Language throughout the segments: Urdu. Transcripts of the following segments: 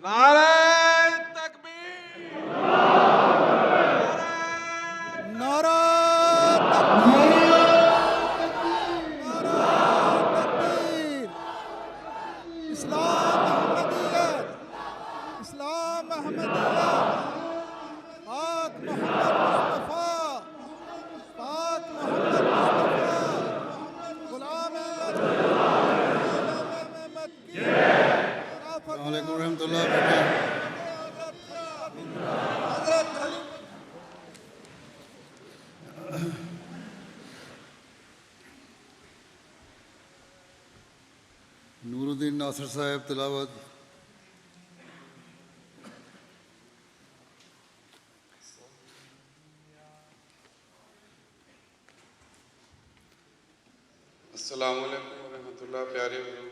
نعرہ تکبیر! نعرہ تکبیر! نعرہ تکبیر! اسلام احمدیت! اسلام احمدیت! پاک محمد مصطفیٰ! پاک محمد مصطفیٰ! غلام احمد کی السلام علیکم ورحمۃ اللہ وبرکاتہ۔ نور الدین ناصر صاحب تلاوت۔ السلام علیکم ورحمۃ اللہ، پیارے حضور۔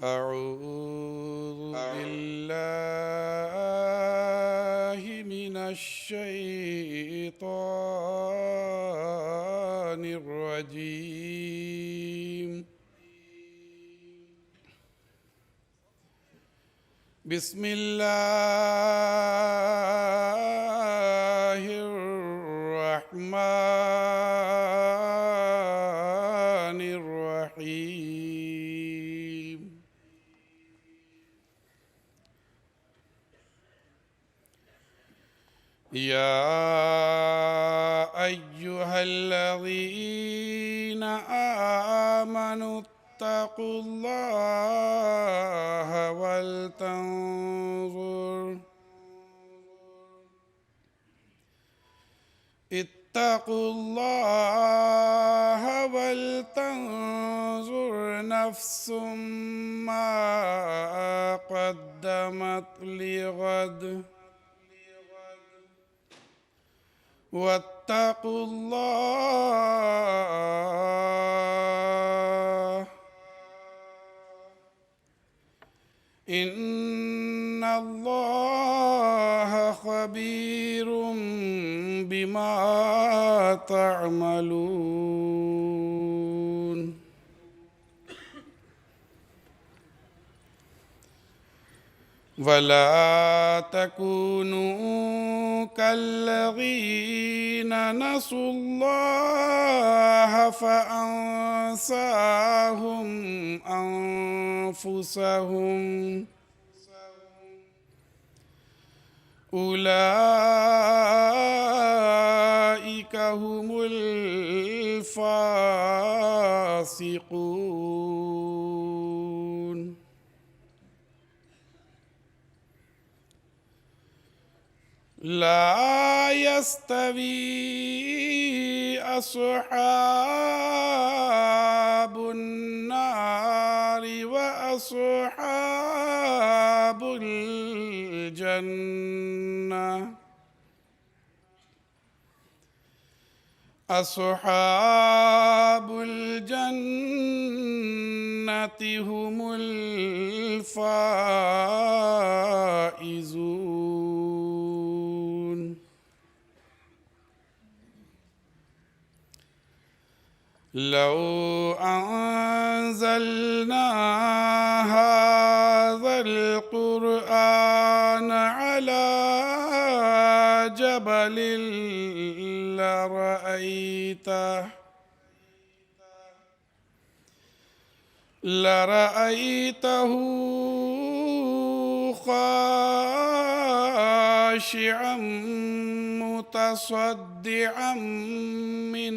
اعوذ باللہ من الشیطان الرجیم، بسم اللہ الرحمن الرحیم۔ یا ایہا الذین آمنوا اتقوا اللہ ولتنظر نفس ما قدمت لغد واتقوا اللہ ان اللہ خبیر بما تعملون۔ ولا تكونوا كالذين نسوا الله فأنساهم أنفسهم أولئك هم الفاسقون۔ لا يستوي أصحاب النار وأصحاب الجنة، أصحاب الجنة هم الفائزون۔ لو أنزلنا هذا القرآن على جبل لرأيته خاشعا متصدعا من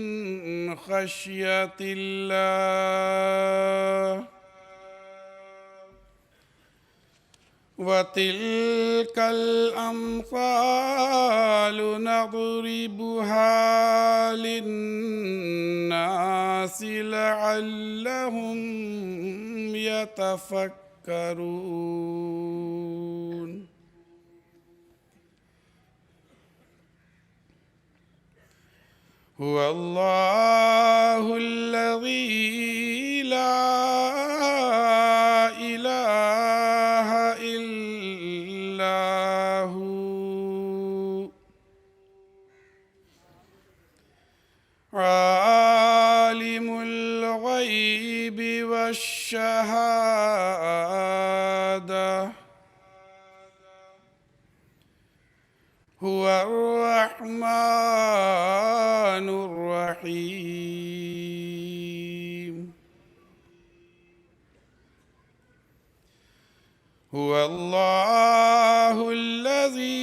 خشية الله، وتلك الأمثال نضربها للناس لعلهم يتفكرون۔ هو الله الذي لا إله إلا هو عالم الغيب والشهادة هو الرحمن الرحيم هو الله الذي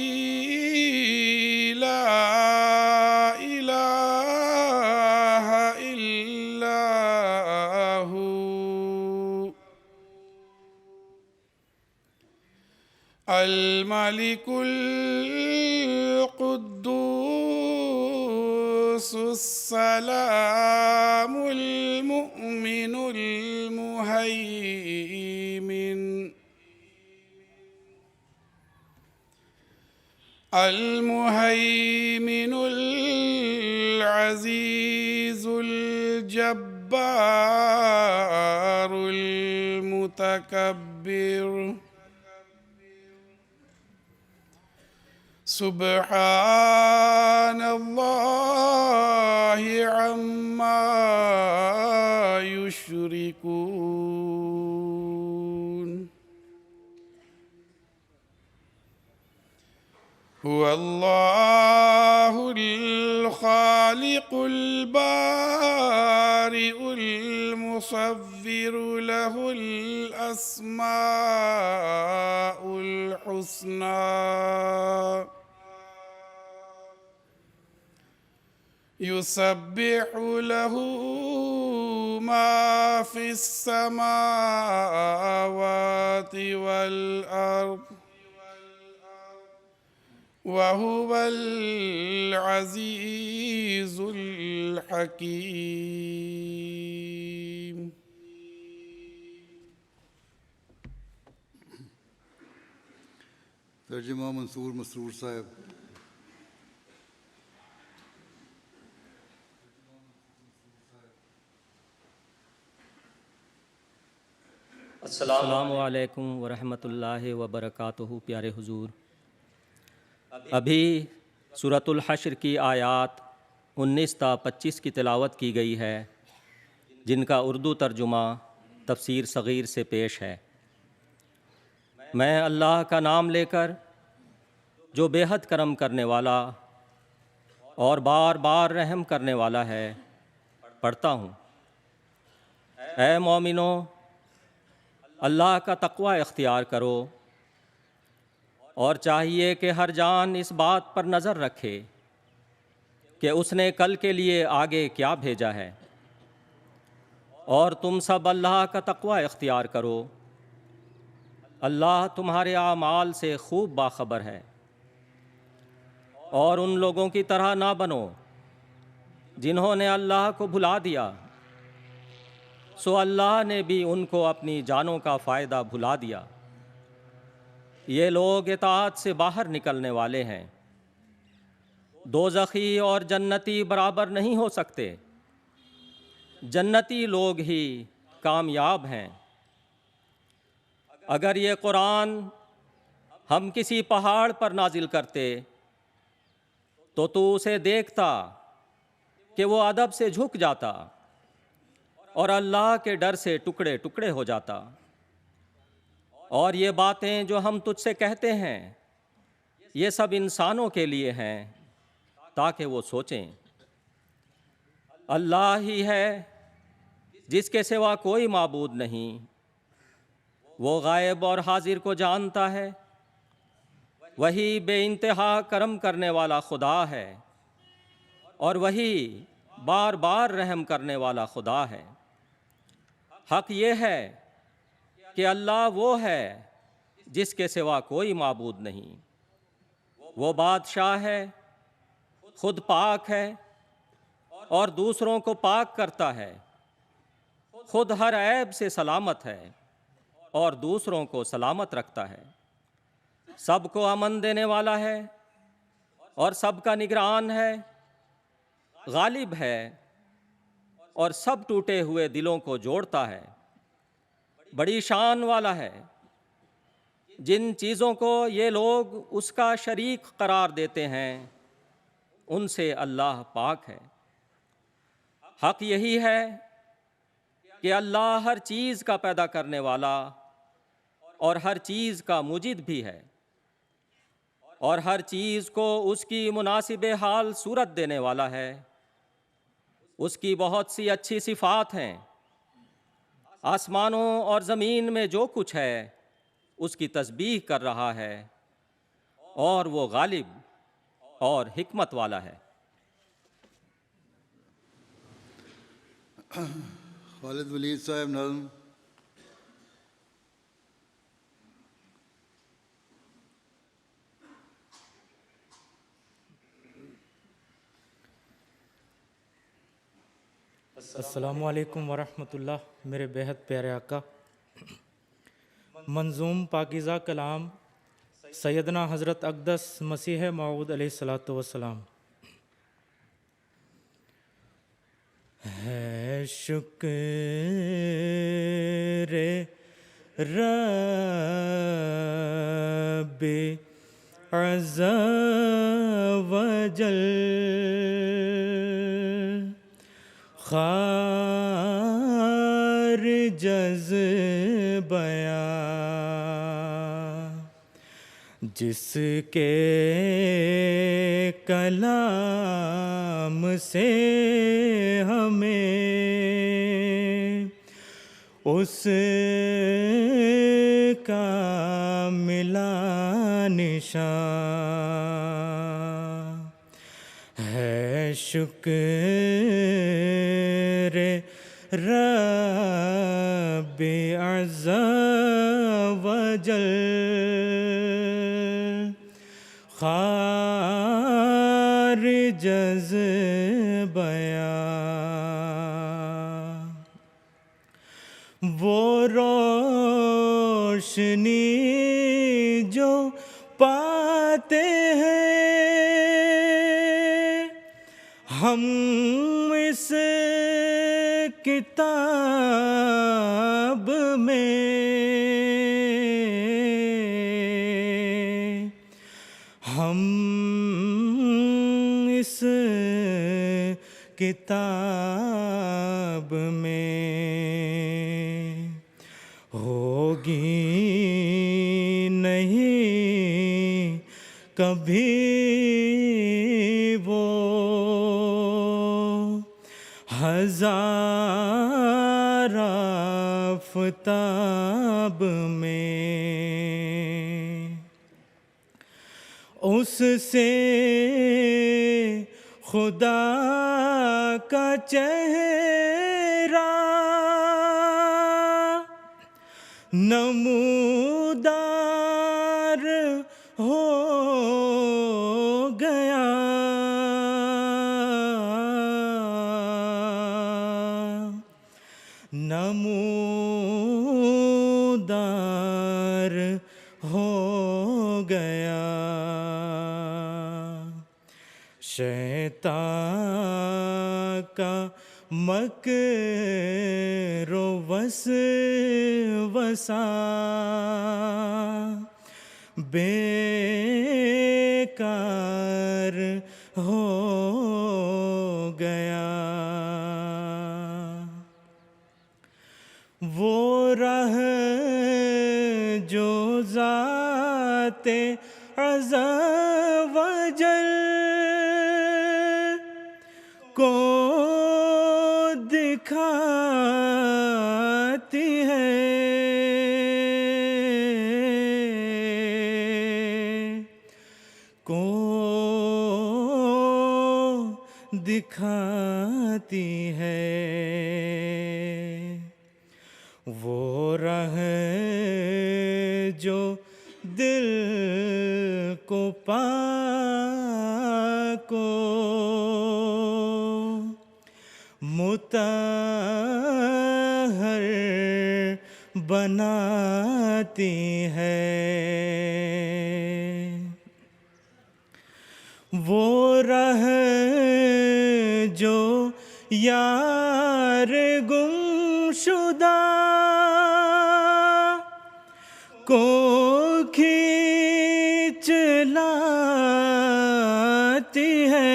لا إله إلا هو الملك القدوس السلام المؤمن المهيمن العزيز الجبار المتكبر سبحان الله عما يشركون هو الله الخالق البارئ المصور له الأسماء الحسنى يسبح له ما في السماوات والأرض وهو العزيز الحكيم. ترجمہ منصور مسرور صاحب. السلام علیکم ورحمۃ اللہ وبرکاتہ. پیارے حضور، ابھی سورۃ الحشر کی آیات 19 تا 25 کی تلاوت کی گئی ہے، جن کا اردو ترجمہ تفسیر صغیر سے پیش ہے. میں اللہ کا نام لے کر جو بے حد کرم کرنے والا اور بار بار رحم کرنے والا ہے پڑھتا ہوں. اے مومنو، اللہ کا تقوی اختیار کرو، اور چاہیے کہ ہر جان اس بات پر نظر رکھے کہ اس نے کل کے لیے آگے کیا بھیجا ہے. اور تم سب اللہ کا تقوی اختیار کرو، اللہ تمہارے اعمال سے خوب باخبر ہے. اور ان لوگوں کی طرح نہ بنو جنہوں نے اللہ کو بھلا دیا، سو اللہ نے بھی ان کو اپنی جانوں کا فائدہ بھلا دیا. یہ لوگ اطاعت سے باہر نکلنے والے ہیں. دوزخی اور جنتی برابر نہیں ہو سکتے. جنتی لوگ ہی کامیاب ہیں. اگر یہ قرآن ہم کسی پہاڑ پر نازل کرتے تو تو اسے دیکھتا کہ وہ ادب سے جھک جاتا اور اللہ کے ڈر سے ٹکڑے ٹکڑے ہو جاتا. اور یہ باتیں جو ہم تجھ سے کہتے ہیں یہ سب انسانوں کے لیے ہیں تاکہ وہ سوچیں. اللہ ہی ہے جس کے سوا کوئی معبود نہیں. وہ غائب اور حاضر کو جانتا ہے. وہی بے انتہا کرم کرنے والا خدا ہے، اور وہی بار بار رحم کرنے والا خدا ہے. حق یہ ہے کہ اللہ وہ ہے جس کے سوا کوئی معبود نہیں. وہ بادشاہ ہے، خود پاک ہے اور دوسروں کو پاک کرتا ہے. خود ہر عیب سے سلامت ہے اور دوسروں کو سلامت رکھتا ہے. سب کو امن دینے والا ہے اور سب کا نگران ہے. غالب ہے اور سب ٹوٹے ہوئے دلوں کو جوڑتا ہے. بڑی شان والا ہے. جن چیزوں کو یہ لوگ اس کا شریک قرار دیتے ہیں ان سے اللہ پاک ہے. حق یہی ہے کہ اللہ ہر چیز کا پیدا کرنے والا اور ہر چیز کا موجد بھی ہے، اور ہر چیز کو اس کی مناسب حال صورت دینے والا ہے۔ اس کی بہت سی اچھی صفات ہیں۔ آسمانوں اور زمین میں جو کچھ ہے اس کی تسبیح کر رہا ہے، اور وہ غالب اور حکمت والا ہے۔ خالد ولید صاحب نظم۔ السلام علیکم ورحمۃ اللہ۔ میرے بےحد پیارے آقا، منظوم پاکیزہ کلام سیدنا حضرت اقدس مسیح موعود علیہ الصلاۃ والسلام۔ ہے شکر رب عز و جل، خارج از بیان، جس کے کلام سے ہمیں اس کا ملا نشان۔ ہے شکر رب عز و جل، خارج از بیان، وہ روشنی جو پاتے ہیں ہم اس کتاب میں، ہم اس کتاب میں ہوگی نہیں کبھی وہ ہزار آفتاب میں، اس سے خدا کا چہرہ نمودار ہو گیا، نمودار ہو گیا۔ شیطان کا مکر و وسوسہ بیکار ہو گیا، وہ راہ جو ذات عز و جل کو دکھاتی ہے، کو دکھاتی ہے، وہ راہ جو دل کو پاک کو مطہر بناتی ہے، وہ راہ جو یار گمشدہ کو کھینچ لاتی ہے،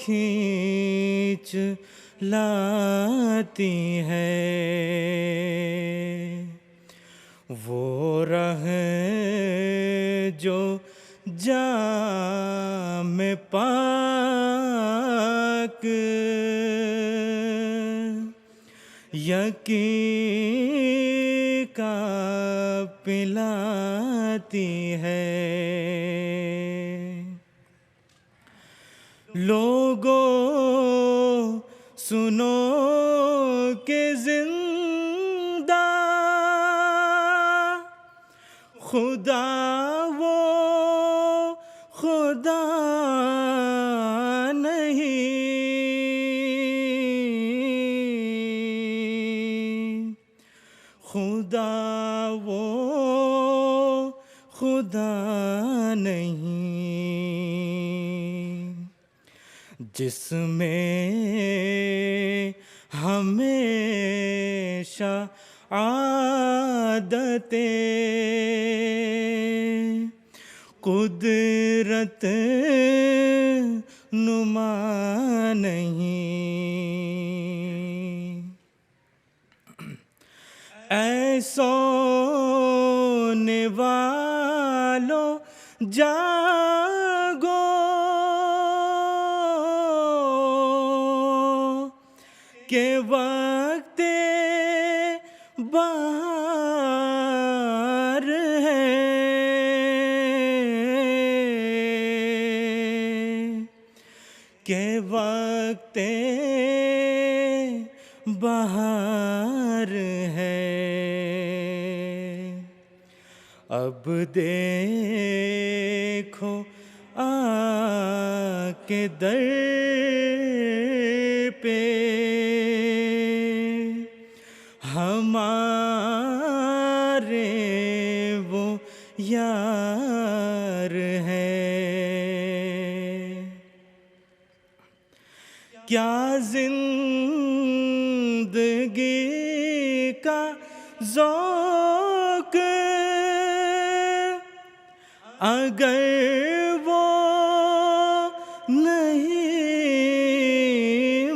کھینچ لاتی ہے، وہ راہ جو جام پاک یقین کا پلاتی ہے۔ لوگوں سنو کہ زندہ خدا وہ خدا نہیں، خدا وہ خدا نہیں، جس میں ہمیشہ عادتیں قدرت نما نہیں۔ اے سونے والو جاگو کہ وقت بہار ہے، کہ وقت بہار ہے۔ اب دیکھو آ کے در پہ ہمارے وہ یار ہے۔ کیا زندگی کا ذوق اگر وہ نہیں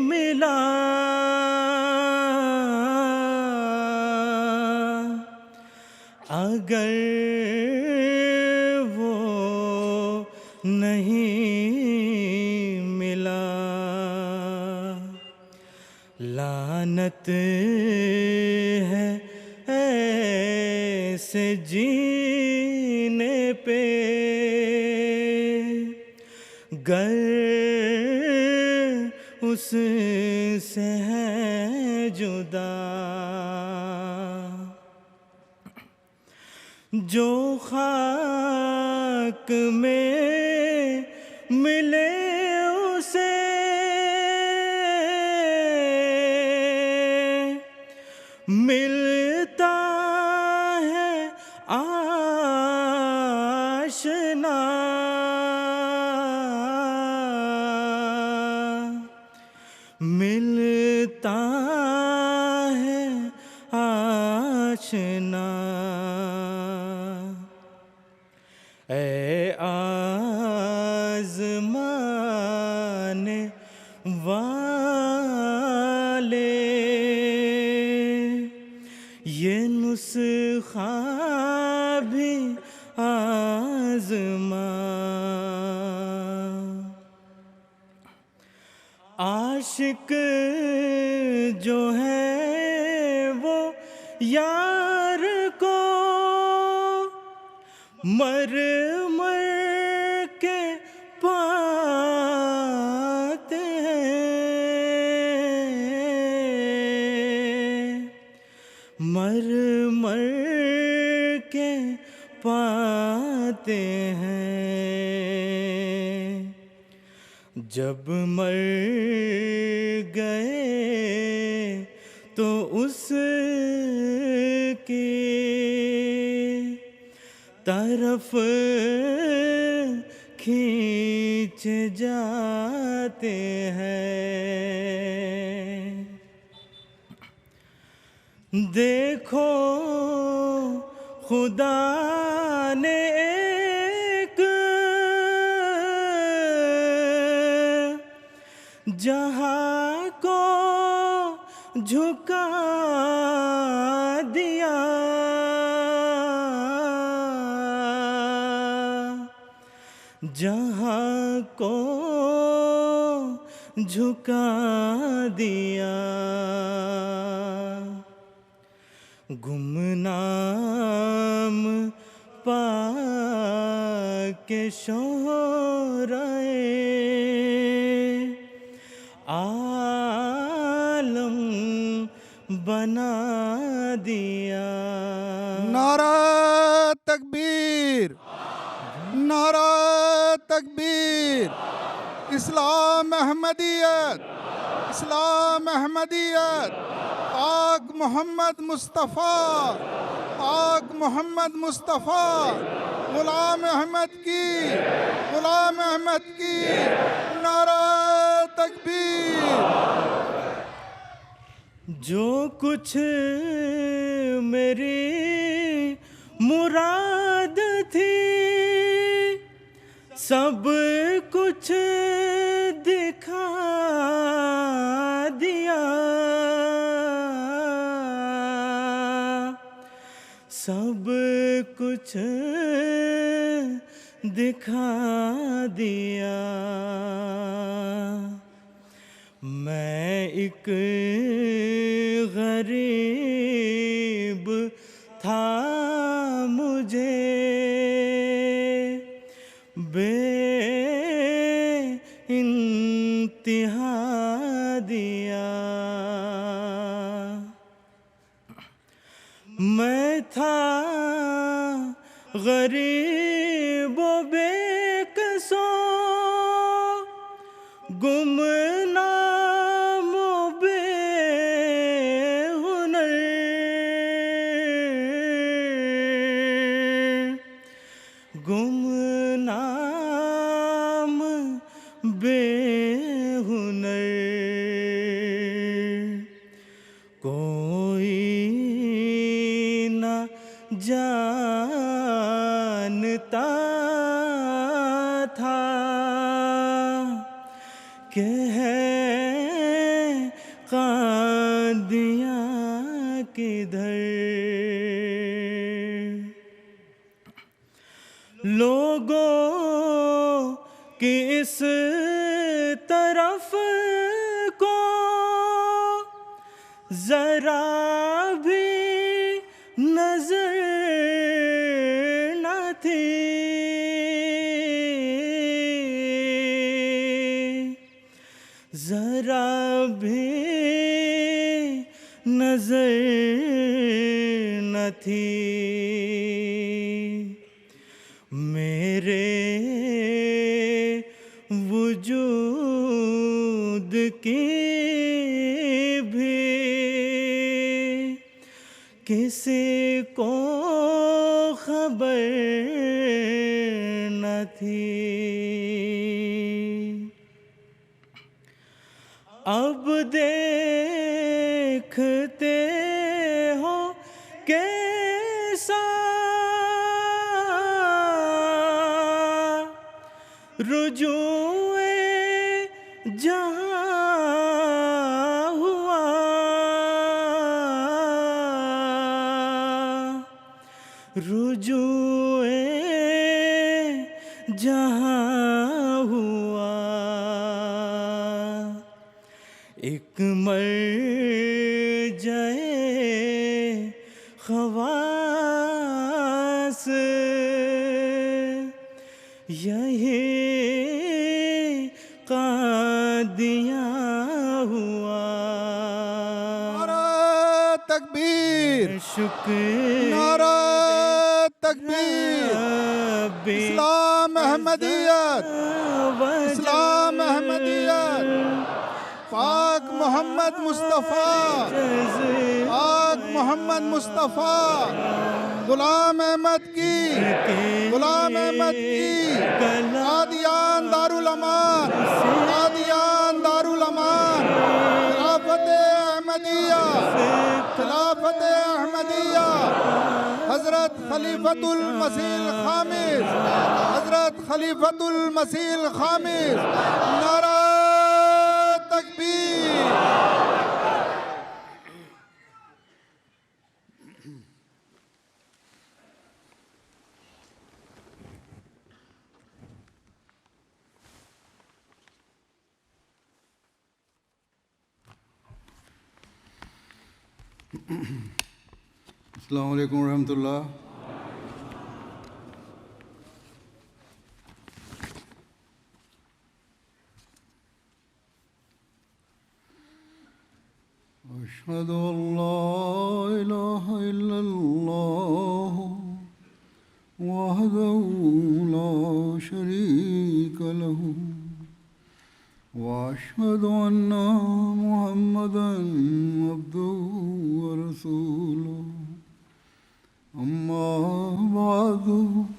ملا، اگر وہ نہیں ملا، لعنت ہے ایسے جینے پہ گر اس سے ہے جدا۔ جو خاک میں ملے اسے ملتا ہے آشنا، ملتا ہے آشنا۔ اے آزمانے والے یہ نسخہ بھی آزما، عاشق جو ہے وہ یار کو مر مر کے پاتے ہیں، مر مر کے پاتے ہیں۔ جب مر گئے تو اس کی طرف کھینچ جاتے ہیں۔ دیکھو خدا نے ایک جھکا دیا، جہاں کو جھکا دیا، گمنام پا کے شہرائے عالم بنا دیا۔ نعرہ تکبیر، نعرہ تکبیر، اسلام احمدیت، اسلام احمدیت، پاک محمد مصطفیٰ، پاک محمد مصطفیٰ، غلام احمد کی، غلام احمد کی، نعرہ تکبیر۔ جو کچھ میری مراد تھی سب کچھ دکھا دیا، سب کچھ دکھا دیا۔ میں ایک غریب تھا، مجھے بے انتہا دیا، میں تھا غریب و بے کسو، گمنام و بے ہنر، گمنام بے ہنر، کوئی نہ جانتا تھا کہ ہے قادیاں کدھر، لوگوں کی اس طرف کو ذرا بھی نظر نہ تھی، ذرا بھی نظر نہ تھی، میرے وجود کی بھی کسی کو خبر نہ تھی۔ اب دیکھتے ہو کیسا رجوع جہاں ہوا، رجوع جہاں ہوا، ایک مرجع خواص یہی قادیاں ہوا۔ نعرہ تکبیر، شکر نعرہ تکبیر، اسلام احمدیت، اسلام احمدیت، پاک محمد مصطفیٰ، پاک محمد مصطفیٰ، غلام احمد کی، غلام احمد کی، قادیان دارالامان، قادیان دارالامان، خلافت احمدیہ، خلافت احمدیہ، حضرت خلیفۃ المسیح الخامس، حضرت خلیفۃ المسیح الخامس، نعرہ تکبیر۔ السلام علیکم ورحمۃ اللہ. أشهد أن لا إله إلا الله وحده لا شريك له وأشهد أن محمدا عبده ورسوله أما بعد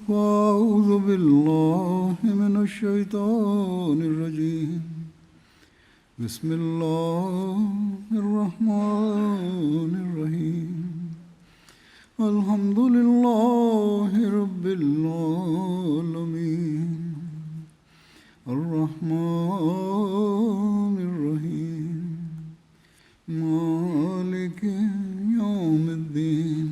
فأعوذ بالله من الشيطان الرجيم بسم الله الرحمن الرحيم الحمد لله رب العالمين الرحمن الرحيم مالك يوم الدين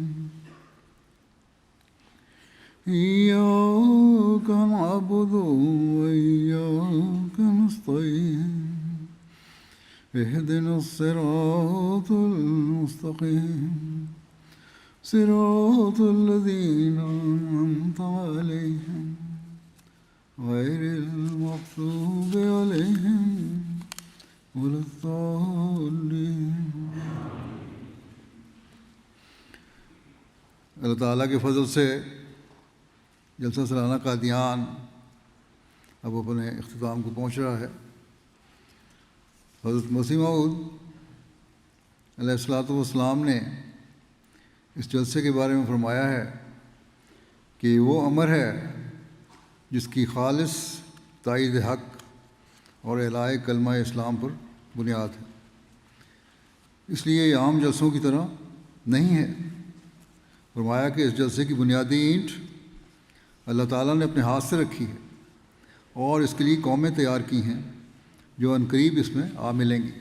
إياك نعبد وإياك نستعين اهدنا الصراط المستقيم صراط الذين أنعمت عليهم غير المغضوب عليهم ولا الضالين. اللہ تعالیٰ کے فضل سے جلسہ سالانہ قادیان اب اپنے اختتام کو پہنچ رہا ہے. حضرت مسیح موعود علیہ الصلوۃ والسلام نے اس جلسے کے بارے میں فرمایا ہے کہ وہ امر ہے جس کی خالص تائید حق اور اعلاء کلمہ اسلام پر بنیاد ہے. اس لیے یہ عام جلسوں کی طرح نہیں ہے. فرمایا کہ اس جلسے کی بنیادی اینٹ اللہ تعالیٰ نے اپنے ہاتھ سے رکھی ہے اور اس کے لیے قومیں تیار کی ہیں جو عنقریب اس میں آ ملیں گی.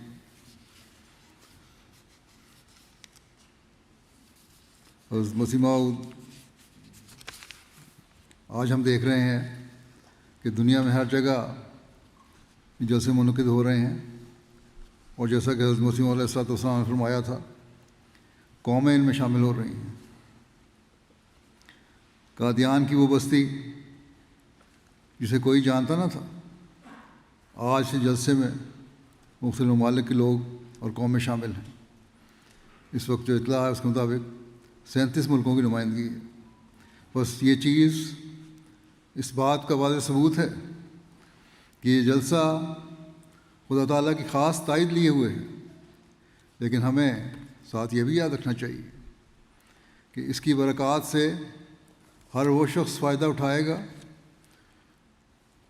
حضرت مسیح موعود آج ہم دیکھ رہے ہیں کہ دنیا میں ہر جگہ جلسے منعقد ہو رہے ہیں اور جیسا کہ حضرت مسیح علیہ السلام نے فرمایا تھا قومیں ان میں شامل ہو رہی ہیں. قادیان کی وہ بستی جسے کوئی جانتا نہ تھا آج سے جلسے میں مختلف ممالک کے لوگ اور قومیں شامل ہیں. اس وقت جو اطلاع ہے اس کے مطابق 37 ملکوں کی نمائندگی ہے. بس یہ چیز اس بات کا واضح ثبوت ہے کہ یہ جلسہ خدا تعالیٰ کی خاص تائید لیے ہوئے ہے. لیکن ہمیں ساتھ یہ بھی یاد رکھنا چاہیے کہ اس کی برکات سے ہر وہ شخص فائدہ اٹھائے گا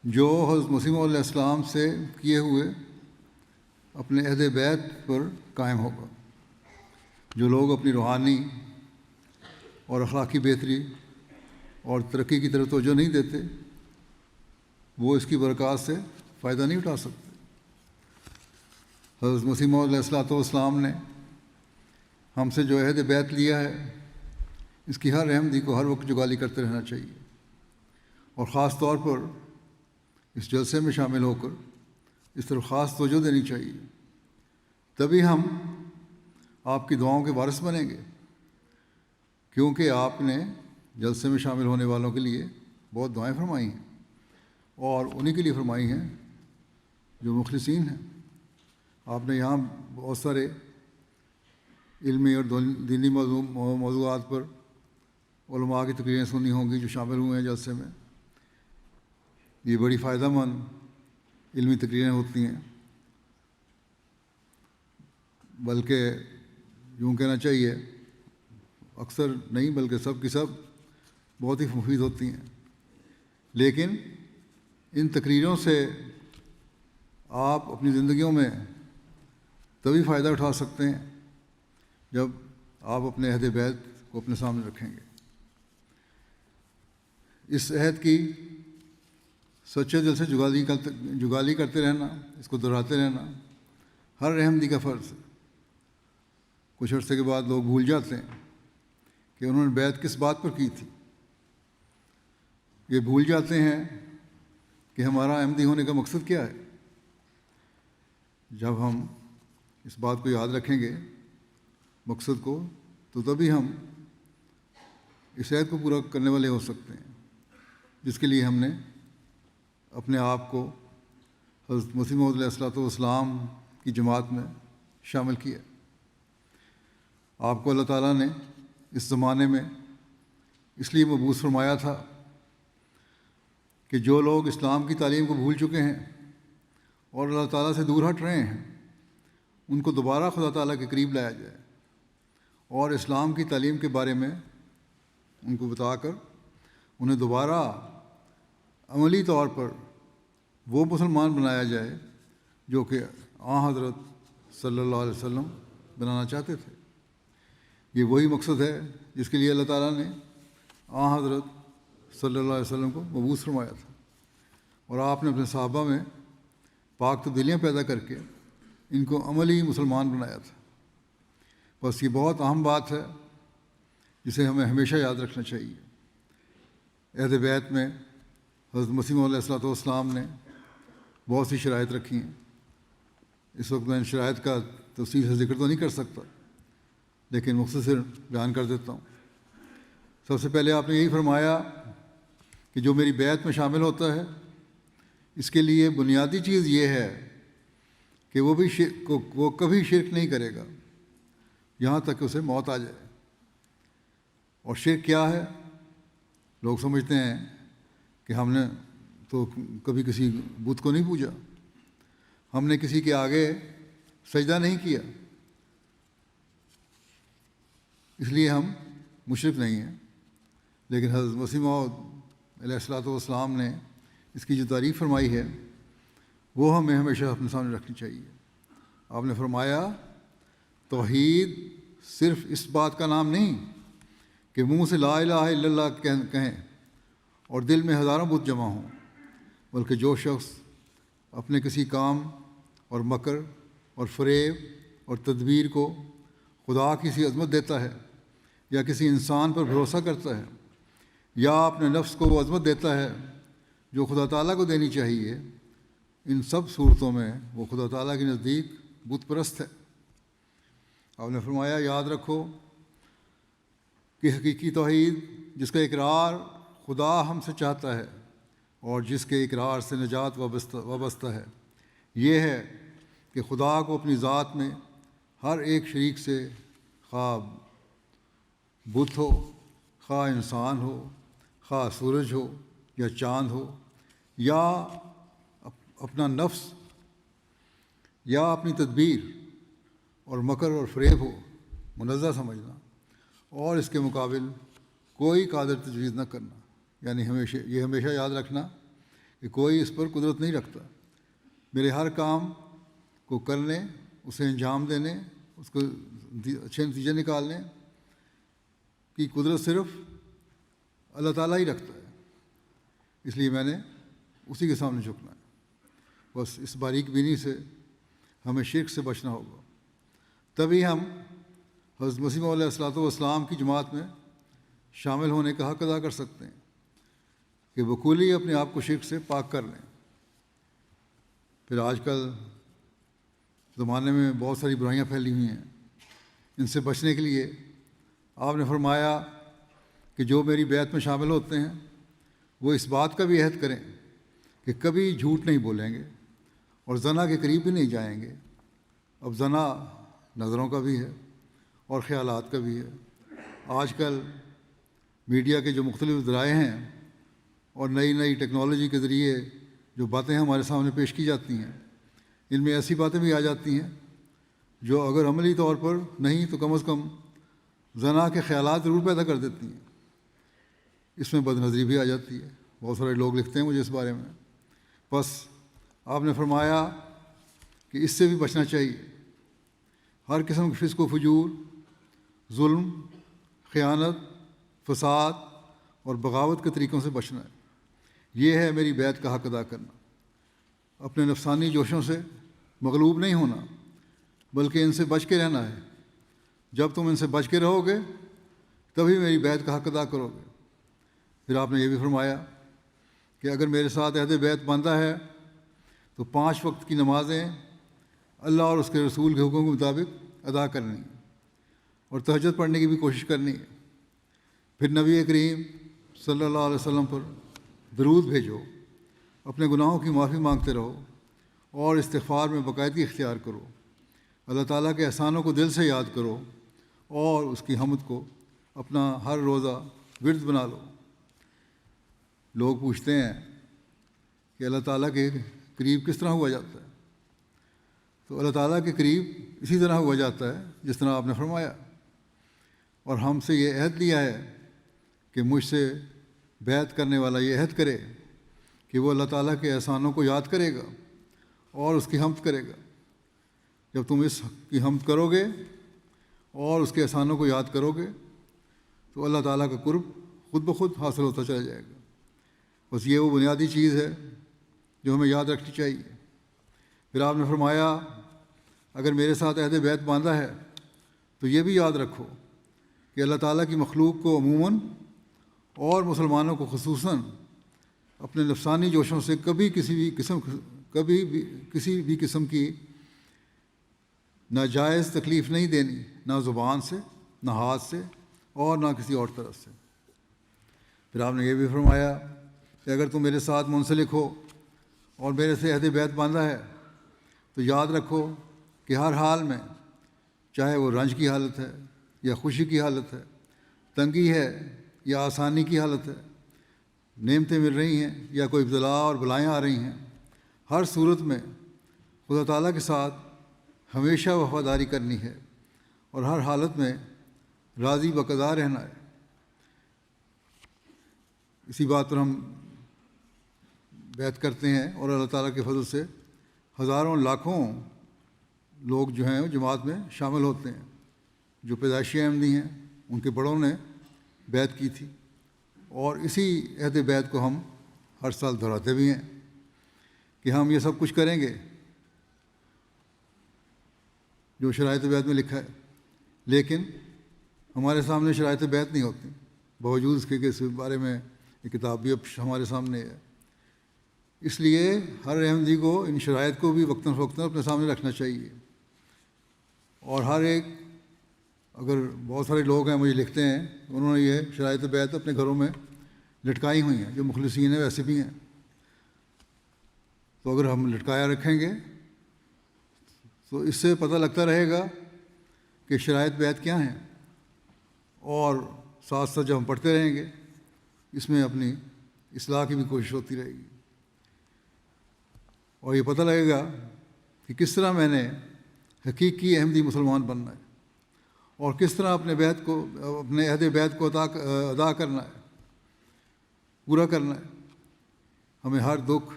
جو حضرت مسیح علیہ السلام سے کیے ہوئے اپنے عہد بیت پر قائم ہوگا. جو لوگ اپنی روحانی اور اخلاقی بہتری اور ترقی کی طرف توجہ نہیں دیتے وہ اس کی برکات سے فائدہ نہیں اٹھا سکتے. حضرت مسیح علیہ السلام نے ہم سے جو عہد بیت لیا ہے اس کی ہر احمدی کو ہر وقت جگالی کرتے رہنا چاہیے اور خاص طور پر اس جلسے میں شامل ہو کر اس طرف خاص توجہ دینی چاہیے. تبھی ہم آپ کی دعاؤں کے وارث بنیں گے کیونکہ آپ نے جلسے میں شامل ہونے والوں کے لیے بہت دعائیں فرمائی ہیں اور انہی کے لیے فرمائی ہیں جو مخلصین ہیں. آپ نے یہاں بہت سارے علمی اور دینی موضوعات پر علماء کی تقریریں سنی ہوں گی جو شامل ہوئے ہیں جلسے میں. یہ بڑی فائدہ مند علمی تقریریں ہوتی ہیں بلکہ یوں کہنا چاہیے اکثر نہیں بلکہ سب کی سب بہت ہی مفید ہوتی ہیں. لیکن ان تقریروں سے آپ اپنی زندگیوں میں تبھی فائدہ اٹھا سکتے ہیں جب آپ اپنے عہد بیت کو اپنے سامنے رکھیں گے. اس عہد کی سچے دل سے جگالی کرتے رہنا، اس کو دہراتے رہنا ہر احمدی کا فرض ہے. کچھ عرصے کے بعد لوگ بھول جاتے ہیں کہ انہوں نے بیعت کس بات پر کی تھی. یہ بھول جاتے ہیں کہ ہمارا احمدی ہونے کا مقصد کیا ہے. جب ہم اس بات کو یاد رکھیں گے مقصد کو، تو تبھی ہم اس عہد کو پورا کرنے والے ہو سکتے ہیں جس کے لیے ہم نے اپنے آپ کو حضرت مسیح موعود علیہ الصلوۃ والسلام کی جماعت میں شامل کیا۔ آپ کو اللہ تعالیٰ نے اس زمانے میں اس لیے مبعوث فرمایا تھا کہ جو لوگ اسلام کی تعلیم کو بھول چکے ہیں اور اللہ تعالیٰ سے دور ہٹ رہے ہیں ان کو دوبارہ خدا تعالیٰ کے قریب لایا جائے اور اسلام کی تعلیم کے بارے میں ان کو بتا کر انہیں دوبارہ عملی طور پر وہ مسلمان بنایا جائے جو کہ حضرت صلی اللہ علیہ وسلم بنانا چاہتے تھے۔ یہ وہی مقصد ہے جس کے لیے اللہ تعالیٰ نے حضرت صلی اللہ علیہ وسلم کو مبعوث فرمایا تھا، اور آپ نے اپنے صحابہ میں پاک تبدیلیاں پیدا کر کے ان کو عملی مسلمان بنایا تھا۔ بس یہ بہت اہم بات ہے جسے ہمیں ہمیشہ یاد رکھنا چاہیے۔ عہد بیت میں حضرت مسیح موعود علیہ الصلوۃ والسلام نے بہت سی شرائط رکھی ہیں۔ اس وقت میں ان شرائط کا تفصیل سے ذکر تو نہیں کر سکتا، لیکن مختصر بیان کر دیتا ہوں۔ سب سے پہلے آپ نے یہی فرمایا کہ جو میری بیعت میں شامل ہوتا ہے اس کے لیے بنیادی چیز یہ ہے کہ وہ کبھی شرک نہیں کرے گا یہاں تک کہ اسے موت آ جائے۔ اور شرک کیا ہے؟ لوگ سمجھتے ہیں کہ ہم نے تو کبھی کسی بت کو نہیں پوجا، ہم نے کسی کے آگے سجدہ نہیں کیا، اس لیے ہم مشرک نہیں ہیں۔ لیکن حضرت مسیح موعود علیہ الصلوۃ والسلام نے اس کی جو تعریف فرمائی ہے وہ ہمیں ہمیشہ اپنے سامنے رکھنی چاہیے۔ آپ نے فرمایا توحید صرف اس بات کا نام نہیں کہ منہ سے لا الہ الا اللہ کہیں اور دل میں ہزاروں بت جمع ہوں، بلکہ جو شخص اپنے کسی کام اور مکر اور فریب اور تدبیر کو خدا کی سی عظمت دیتا ہے یا کسی انسان پر بھروسہ کرتا ہے یا اپنے نفس کو وہ عظمت دیتا ہے جو خدا تعالیٰ کو دینی چاہیے، ان سب صورتوں میں وہ خدا تعالیٰ کے نزدیک بت پرست ہے۔ آپ نے فرمایا یاد رکھو کہ حقیقی توحید جس کا اقرار خدا ہم سے چاہتا ہے اور جس کے اقرار سے نجات وابستہ ہے یہ ہے کہ خدا کو اپنی ذات میں ہر ایک شریک سے، خواہ بت ہو، خواہ انسان ہو، خواہ سورج ہو یا چاند ہو، یا اپنا نفس یا اپنی تدبیر اور مکر اور فریب ہو، منزہ سمجھنا اور اس کے مقابل کوئی قادر تجویز نہ کرنا، یعنی ہمیشہ یاد رکھنا کہ کوئی اس پر قدرت نہیں رکھتا۔ میرے ہر کام کو کرنے، اسے انجام دینے، اس کو اچھے نتیجے نکالنے کی قدرت صرف اللہ تعالیٰ ہی رکھتا ہے، اس لیے میں نے اسی کے سامنے جھکنا ہے۔ بس اس باریک بینی سے ہمیں شرک سے بچنا ہوگا، تبھی ہم حضرت مسیح موعود علیہ الصلوۃ والسلام کی جماعت میں شامل ہونے کا حق ادا کر سکتے ہیں کہ بکلی اپنے آپ کو شرک سے پاک کر لیں۔ پھر آج کل زمانے میں بہت ساری برائیاں پھیلی ہوئی ہیں، ان سے بچنے کے لیے آپ نے فرمایا کہ جو میری بیعت میں شامل ہوتے ہیں وہ اس بات کا بھی عہد کریں کہ کبھی جھوٹ نہیں بولیں گے اور زنا کے قریب بھی نہیں جائیں گے۔ اب زنا نظروں کا بھی ہے اور خیالات کا بھی ہے۔ آج کل میڈیا کے جو مختلف ذرائع ہیں اور نئی ٹیکنالوجی کے ذریعے جو باتیں ہمارے سامنے پیش کی جاتی ہیں، ان میں ایسی باتیں بھی آ جاتی ہیں جو اگر عملی طور پر نہیں تو کم از کم زنا کے خیالات ضرور پیدا کر دیتی ہیں۔ اس میں بد نظری بھی آ جاتی ہے، بہت سارے لوگ لکھتے ہیں مجھے اس بارے میں۔ بس آپ نے فرمایا کہ اس سے بھی بچنا چاہیے، ہر قسم کے فسق و فجور، ظلم، خیانت، فساد اور بغاوت کے طریقوں سے بچنا ہے۔ یہ ہے میری بیعت کا حق ادا کرنا۔ اپنے نفسانی جوشوں سے مغلوب نہیں ہونا بلکہ ان سے بچ کے رہنا ہے۔ جب تم ان سے بچ کے رہو گے تبھی میری بیعت کا حق ادا کرو گے۔ پھر آپ نے یہ بھی فرمایا کہ اگر میرے ساتھ عہد بیعت باندھا ہے تو 5 وقت کی نمازیں اللہ اور اس کے رسول کے حکم کے مطابق ادا کرنی۔ اور تہجد پڑھنے کی بھی کوشش کرنی ہے۔ پھر نبی کریم صلی اللہ علیہ وسلم پر درود بھیجو، اپنے گناہوں کی معافی مانگتے رہو اور استغفار میں باقاعدگی اختیار کرو، اللہ تعالیٰ کے احسانوں کو دل سے یاد کرو اور اس کی حمد کو اپنا ہر روزہ ورد بنا لو۔ لوگ پوچھتے ہیں کہ اللہ تعالیٰ کے قریب کس طرح ہوا جاتا ہے؟ تو اللہ تعالیٰ کے قریب اسی طرح ہوا جاتا ہے جس طرح آپ نے فرمایا، اور ہم سے یہ عہد لیا ہے کہ مجھ سے بیعت کرنے والا یہ عہد کرے کہ وہ اللہ تعالیٰ کے احسانوں کو یاد کرے گا اور اس کی حمد کرے گا۔ جب تم اس کی حمد کرو گے اور اس کے احسانوں کو یاد کرو گے تو اللہ تعالیٰ کا قرب خود بخود حاصل ہوتا چلا جائے گا۔ بس یہ وہ بنیادی چیز ہے جو ہمیں یاد رکھنی چاہیے۔ پھر آپ نے فرمایا اگر میرے ساتھ عہد بیعت باندھا ہے تو یہ بھی یاد رکھو کہ اللہ تعالیٰ کی مخلوق کو عموماً اور مسلمانوں کو خصوصاً اپنے نفسانی جوشوں سے کبھی کسی بھی قسم کی ناجائز تکلیف نہیں دینی، نہ زبان سے، نہ ہاتھ سے، اور نہ کسی اور طرف سے۔ پھر آپ نے یہ بھی فرمایا کہ اگر تم میرے ساتھ منسلک ہو اور میرے سے عہد بیعت باندھا ہے تو یاد رکھو کہ ہر حال میں، چاہے وہ رنج کی حالت ہے یا خوشی کی حالت ہے، تنگی ہے یا آسانی کی حالت ہے، نعمتیں مل رہی ہیں یا کوئی ابتلا اور بلائیں آ رہی ہیں، ہر صورت میں خدا تعالیٰ کے ساتھ ہمیشہ وفاداری کرنی ہے اور ہر حالت میں راضی بقضا رہنا ہے۔ اسی بات پر ہم بیعت کرتے ہیں اور اللہ تعالیٰ کے فضل سے ہزاروں لاکھوں لوگ جو ہیں جماعت میں شامل ہوتے ہیں۔ جو پیدائشی احمدی ہیں ان کے بڑوں نے بیعت کی تھی اور اسی عہد بیعت کو ہم ہر سال دہراتے بھی ہیں کہ ہم یہ سب کچھ کریں گے جو شرائط بیعت میں لکھا ہے، لیکن ہمارے سامنے شرائط بیعت نہیں ہوتی، باوجود اس کے کہ اس بارے میں ایک کتاب بھی اب ہمارے سامنے ہے۔ اس لیے ہر احمدی کو ان شرائط کو بھی وقتاً فوقتاً اپنے سامنے رکھنا چاہیے، اور ہر ایک، اگر بہت سارے لوگ ہیں مجھے لکھتے ہیں انہوں نے یہ شرائط بیعت اپنے گھروں میں لٹکائی ہوئی ہیں، جو مخلصین ہیں ویسے بھی ہیں، تو اگر ہم لٹکایا رکھیں گے تو اس سے پتہ لگتا رہے گا کہ شرائط بیعت کیا ہیں، اور ساتھ ساتھ جب ہم پڑھتے رہیں گے اس میں اپنی اصلاح کی بھی کوشش ہوتی رہے گی، اور یہ پتہ لگے گا کہ کس طرح میں نے حقیقی احمدی مسلمان بننا ہے اور کس طرح اپنے عہد بیعت کو ادا کرنا ہے، پورا کرنا ہے۔ ہمیں ہر دکھ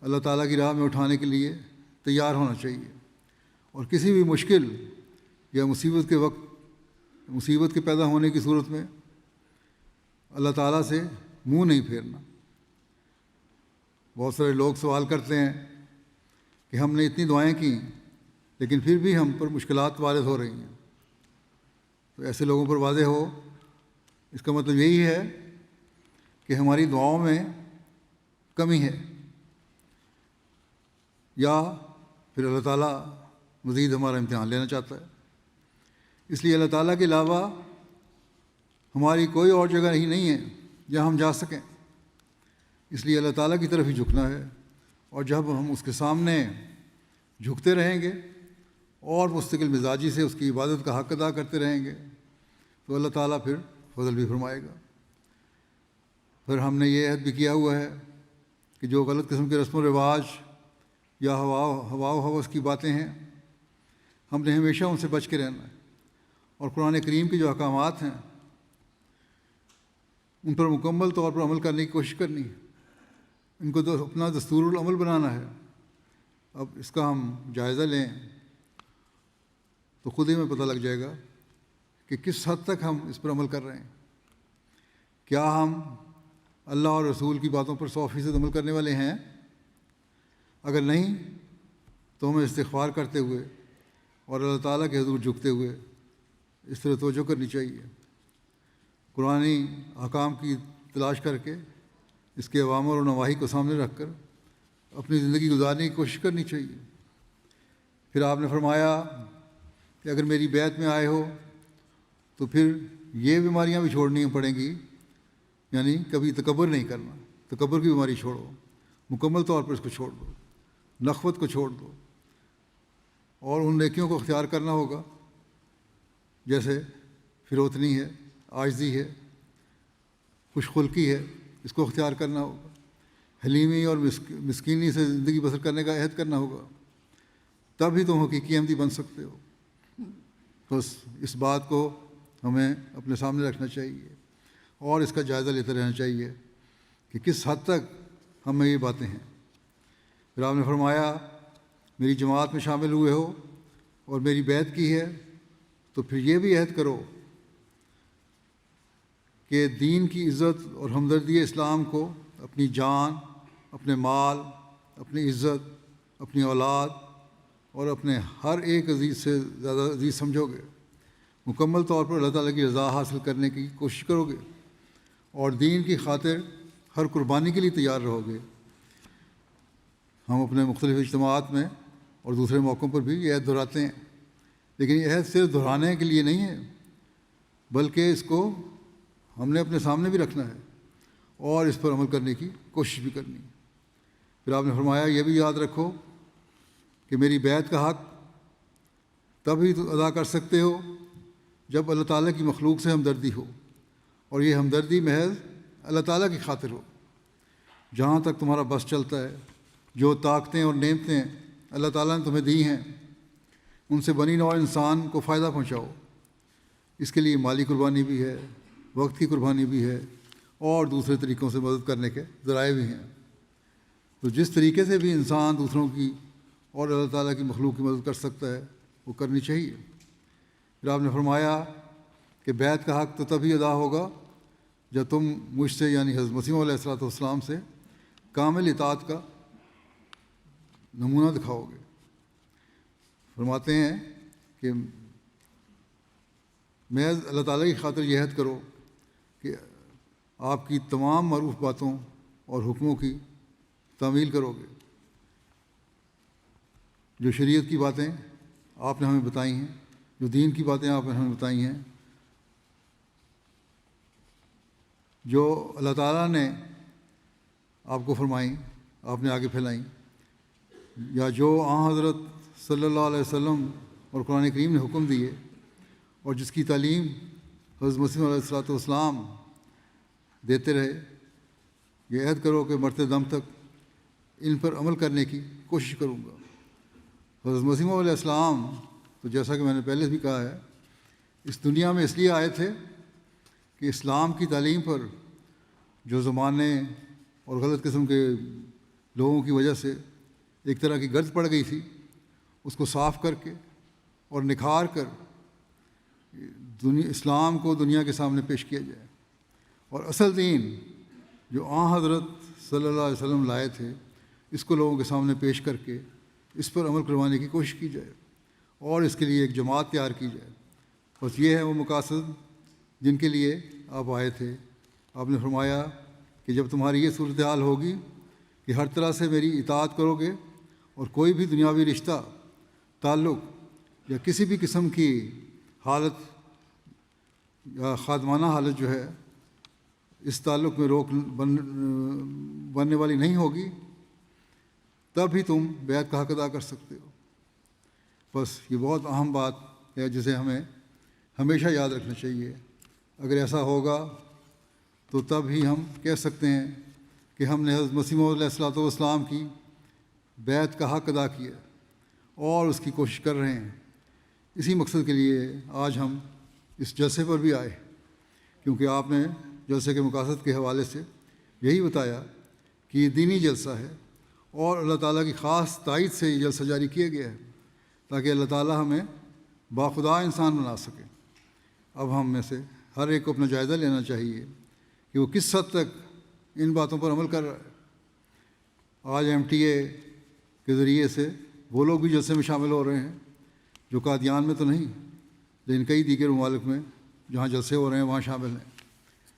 اللہ تعالیٰ کی راہ میں اٹھانے کے لیے تیار ہونا چاہیے، اور کسی بھی مشکل یا مصیبت کے وقت، مصیبت کے پیدا ہونے کی صورت میں اللہ تعالیٰ سے منہ نہیں پھیرنا۔ بہت سارے لوگ سوال کرتے ہیں کہ ہم نے اتنی دعائیں کی لیکن پھر بھی ہم پر مشکلات وارد ہو رہی ہیں، تو ایسے لوگوں پر واضح ہو اس کا مطلب یہی ہے کہ ہماری دعاؤں میں کمی ہے، یا پھر اللہ تعالیٰ مزید ہمارا امتحان لینا چاہتا ہے۔ اس لیے اللہ تعالیٰ کے علاوہ ہماری کوئی اور جگہ ہی نہیں ہے جہاں ہم جا سکیں، اس لیے اللہ تعالیٰ کی طرف ہی جھکنا ہے، اور جب ہم اس کے سامنے جھکتے رہیں گے اور مستقل مزاجی سے اس کی عبادت کا حق ادا کرتے رہیں گے تو اللہ تعالیٰ پھر فضل بھی فرمائے گا۔ پھر ہم نے یہ عہد بھی کیا ہوا ہے کہ جو غلط قسم کے رسم و رواج یا ہوا و ہوس کی باتیں ہیں ہم نے ہمیشہ ان سے بچ کے رہنا ہے، اور قرآن کریم کے جو احکامات ہیں ان پر مکمل طور پر عمل کرنے کی کوشش کرنی ہے، ان کو تو اپنا دستور العمل بنانا ہے۔ اب اس کا ہم جائزہ لیں تو خود ہی میں پتہ لگ جائے گا کہ کس حد تک ہم اس پر عمل کر رہے ہیں۔ کیا ہم اللہ اور رسول کی باتوں پر 100% عمل کرنے والے ہیں؟ اگر نہیں تو ہمیں استغفار کرتے ہوئے اور اللہ تعالیٰ کے حضور جھکتے ہوئے اس طرح توجہ کرنی چاہیے، قرآنی احکام کی تلاش کر کے اس کے اوامر و نواہی کو سامنے رکھ کر اپنی زندگی گزارنے کی کوشش کرنی چاہیے۔ پھر آپ نے فرمایا کہ اگر میری بیعت میں آئے ہو تو پھر یہ بیماریاں بھی چھوڑنی پڑیں گی، یعنی کبھی تکبر نہیں کرنا، تکبر کی بیماری چھوڑو، مکمل طور پر اس کو چھوڑ دو، نخوت کو چھوڑ دو، اور ان نیکیوں کو اختیار کرنا ہوگا جیسے فروتنی ہے، عاجزی ہے، خوش خلقی ہے، اس کو اختیار کرنا ہوگا، حلیمی اور مسکینی سے زندگی بسر کرنے کا عہد کرنا ہوگا، تب ہی تم حقیقی احمدی بن سکتے ہو۔ بس اس بات کو ہمیں اپنے سامنے رکھنا چاہیے اور اس کا جائزہ لیتے رہنا چاہیے کہ کس حد تک ہمیں یہ باتیں ہیں۔ پھر آپ نے فرمایا میری جماعت میں شامل ہوئے ہو اور میری بیعت کی ہے تو پھر یہ بھی عہد کرو کہ دین کی عزت اور ہمدردی اسلام کو اپنی جان، اپنے مال، اپنی عزت، اپنی اولاد اور اپنے ہر ایک عزیز سے زیادہ عزیز سمجھو گے، مکمل طور پر اللہ تعالیٰ کی رضا حاصل کرنے کی کوشش کرو گے اور دین کی خاطر ہر قربانی کے لیے تیار رہو گے۔ ہم اپنے مختلف اجتماعات میں اور دوسرے موقعوں پر بھی یہ عہد دہراتے ہیں، لیکن یہ عہد صرف دہرانے کے لیے نہیں ہے بلکہ اس کو ہم نے اپنے سامنے بھی رکھنا ہے اور اس پر عمل کرنے کی کوشش بھی کرنی ہے۔ پھر آپ نے فرمایا یہ بھی یاد رکھو کہ میری بیعت کا حق تب ہی ادا کر سکتے ہو جب اللہ تعالیٰ کی مخلوق سے ہمدردی ہو، اور یہ ہمدردی محض اللہ تعالیٰ کی خاطر ہو۔ جہاں تک تمہارا بس چلتا ہے، جو طاقتیں اور نعمتیں اللہ تعالیٰ نے تمہیں دی ہیں ان سے بنی نوع انسان کو فائدہ پہنچاؤ۔ اس کے لیے مالی قربانی بھی ہے، وقت کی قربانی بھی ہے اور دوسرے طریقوں سے مدد کرنے کے ذرائع بھی ہیں۔ تو جس طریقے سے بھی انسان دوسروں کی اور اللہ تعالیٰ کی مخلوق کی مدد کر سکتا ہے وہ کرنی چاہیے۔ پھر آپ نے فرمایا کہ بیعت کا حق تو تبھی ادا ہوگا جب تم مجھ سے یعنی حضرت مسیح علیہ الصلوۃ والسلام سے کامل اطاعت کا نمونہ دکھاؤ گے۔ فرماتے ہیں کہ محض اللہ تعالیٰ کی خاطر یہ عہد کرو کہ آپ کی تمام معروف باتوں اور حکموں کی تعمیل کرو گے۔ جو شریعت کی باتیں آپ نے ہمیں بتائی ہیں، جو دین کی باتیں آپ نے ہمیں بتائی ہیں، جو اللہ تعالیٰ نے آپ کو فرمائیں، آپ نے آگے پھیلائیں، یا جو حضرت صلی اللہ علیہ وسلم اور قرآن کریم نے حکم دیے اور جس کی تعلیم حضرت مسیح علیہ الصلوۃ والسلام دیتے رہے، یہ عہد کرو کہ مرتے دم تک ان پر عمل کرنے کی کوشش کروں گا۔ حضرت مسیح علیہ السلام تو جیسا کہ میں نے پہلے بھی کہا ہے اس دنیا میں اس لیے آئے تھے کہ اسلام کی تعلیم پر جو زمانے اور غلط قسم کے لوگوں کی وجہ سے ایک طرح کی گرد پڑ گئی تھی، اس کو صاف کر کے اور نکھار کر اسلام کو دنیا کے سامنے پیش کیا جائے، اور اصل دین جو حضرت صلی اللہ علیہ وسلم لائے تھے اس کو لوگوں کے سامنے پیش کر کے اس پر عمل کروانے کی کوشش کی جائے اور اس کے لیے ایک جماعت تیار کی جائے۔ بس یہ ہے وہ مقاصد جن کے لیے آپ آئے تھے۔ آپ نے فرمایا کہ جب تمہاری یہ صورتحال ہوگی کہ ہر طرح سے میری اطاعت کرو گے اور کوئی بھی دنیاوی رشتہ، تعلق یا کسی بھی قسم کی حالت یا خادمانہ حالت جو ہے اس تعلق میں روک بننے والی نہیں ہوگی، تب ہی تم بیعت کا حق ادا کر سکتے ہو۔ بس یہ بہت اہم بات ہے جسے ہمیں ہمیشہ یاد رکھنا چاہیے۔ اگر ایسا ہوگا تو تب ہی ہم کہہ سکتے ہیں کہ ہم نے حضرت مسیح علیہ الصلوۃ والسلام کی بیعت کا حق ادا کیا اور اس کی کوشش کر رہے ہیں۔ اسی مقصد کے لیے آج ہم اس جلسے پر بھی آئے، کیونکہ آپ نے جلسے کے مقاصد کے حوالے سے یہی بتایا کہ یہ دینی جلسہ ہے اور اللہ تعالیٰ کی خاص تائید سے یہ جلسہ جاری کیا گیا ہے تاکہ اللہ تعالیٰ ہمیں باخدا انسان بنا سکے۔ اب ہم میں سے ہر ایک کو اپنا جائزہ لینا چاہیے کہ وہ کس حد تک ان باتوں پر عمل کر رہا ہے۔ آج MTA کے ذریعے سے وہ لوگ بھی جلسے میں شامل ہو رہے ہیں جو قادیان میں تو نہیں لیکن کئی دیگر ممالک میں جہاں جلسے ہو رہے ہیں وہاں شامل ہیں۔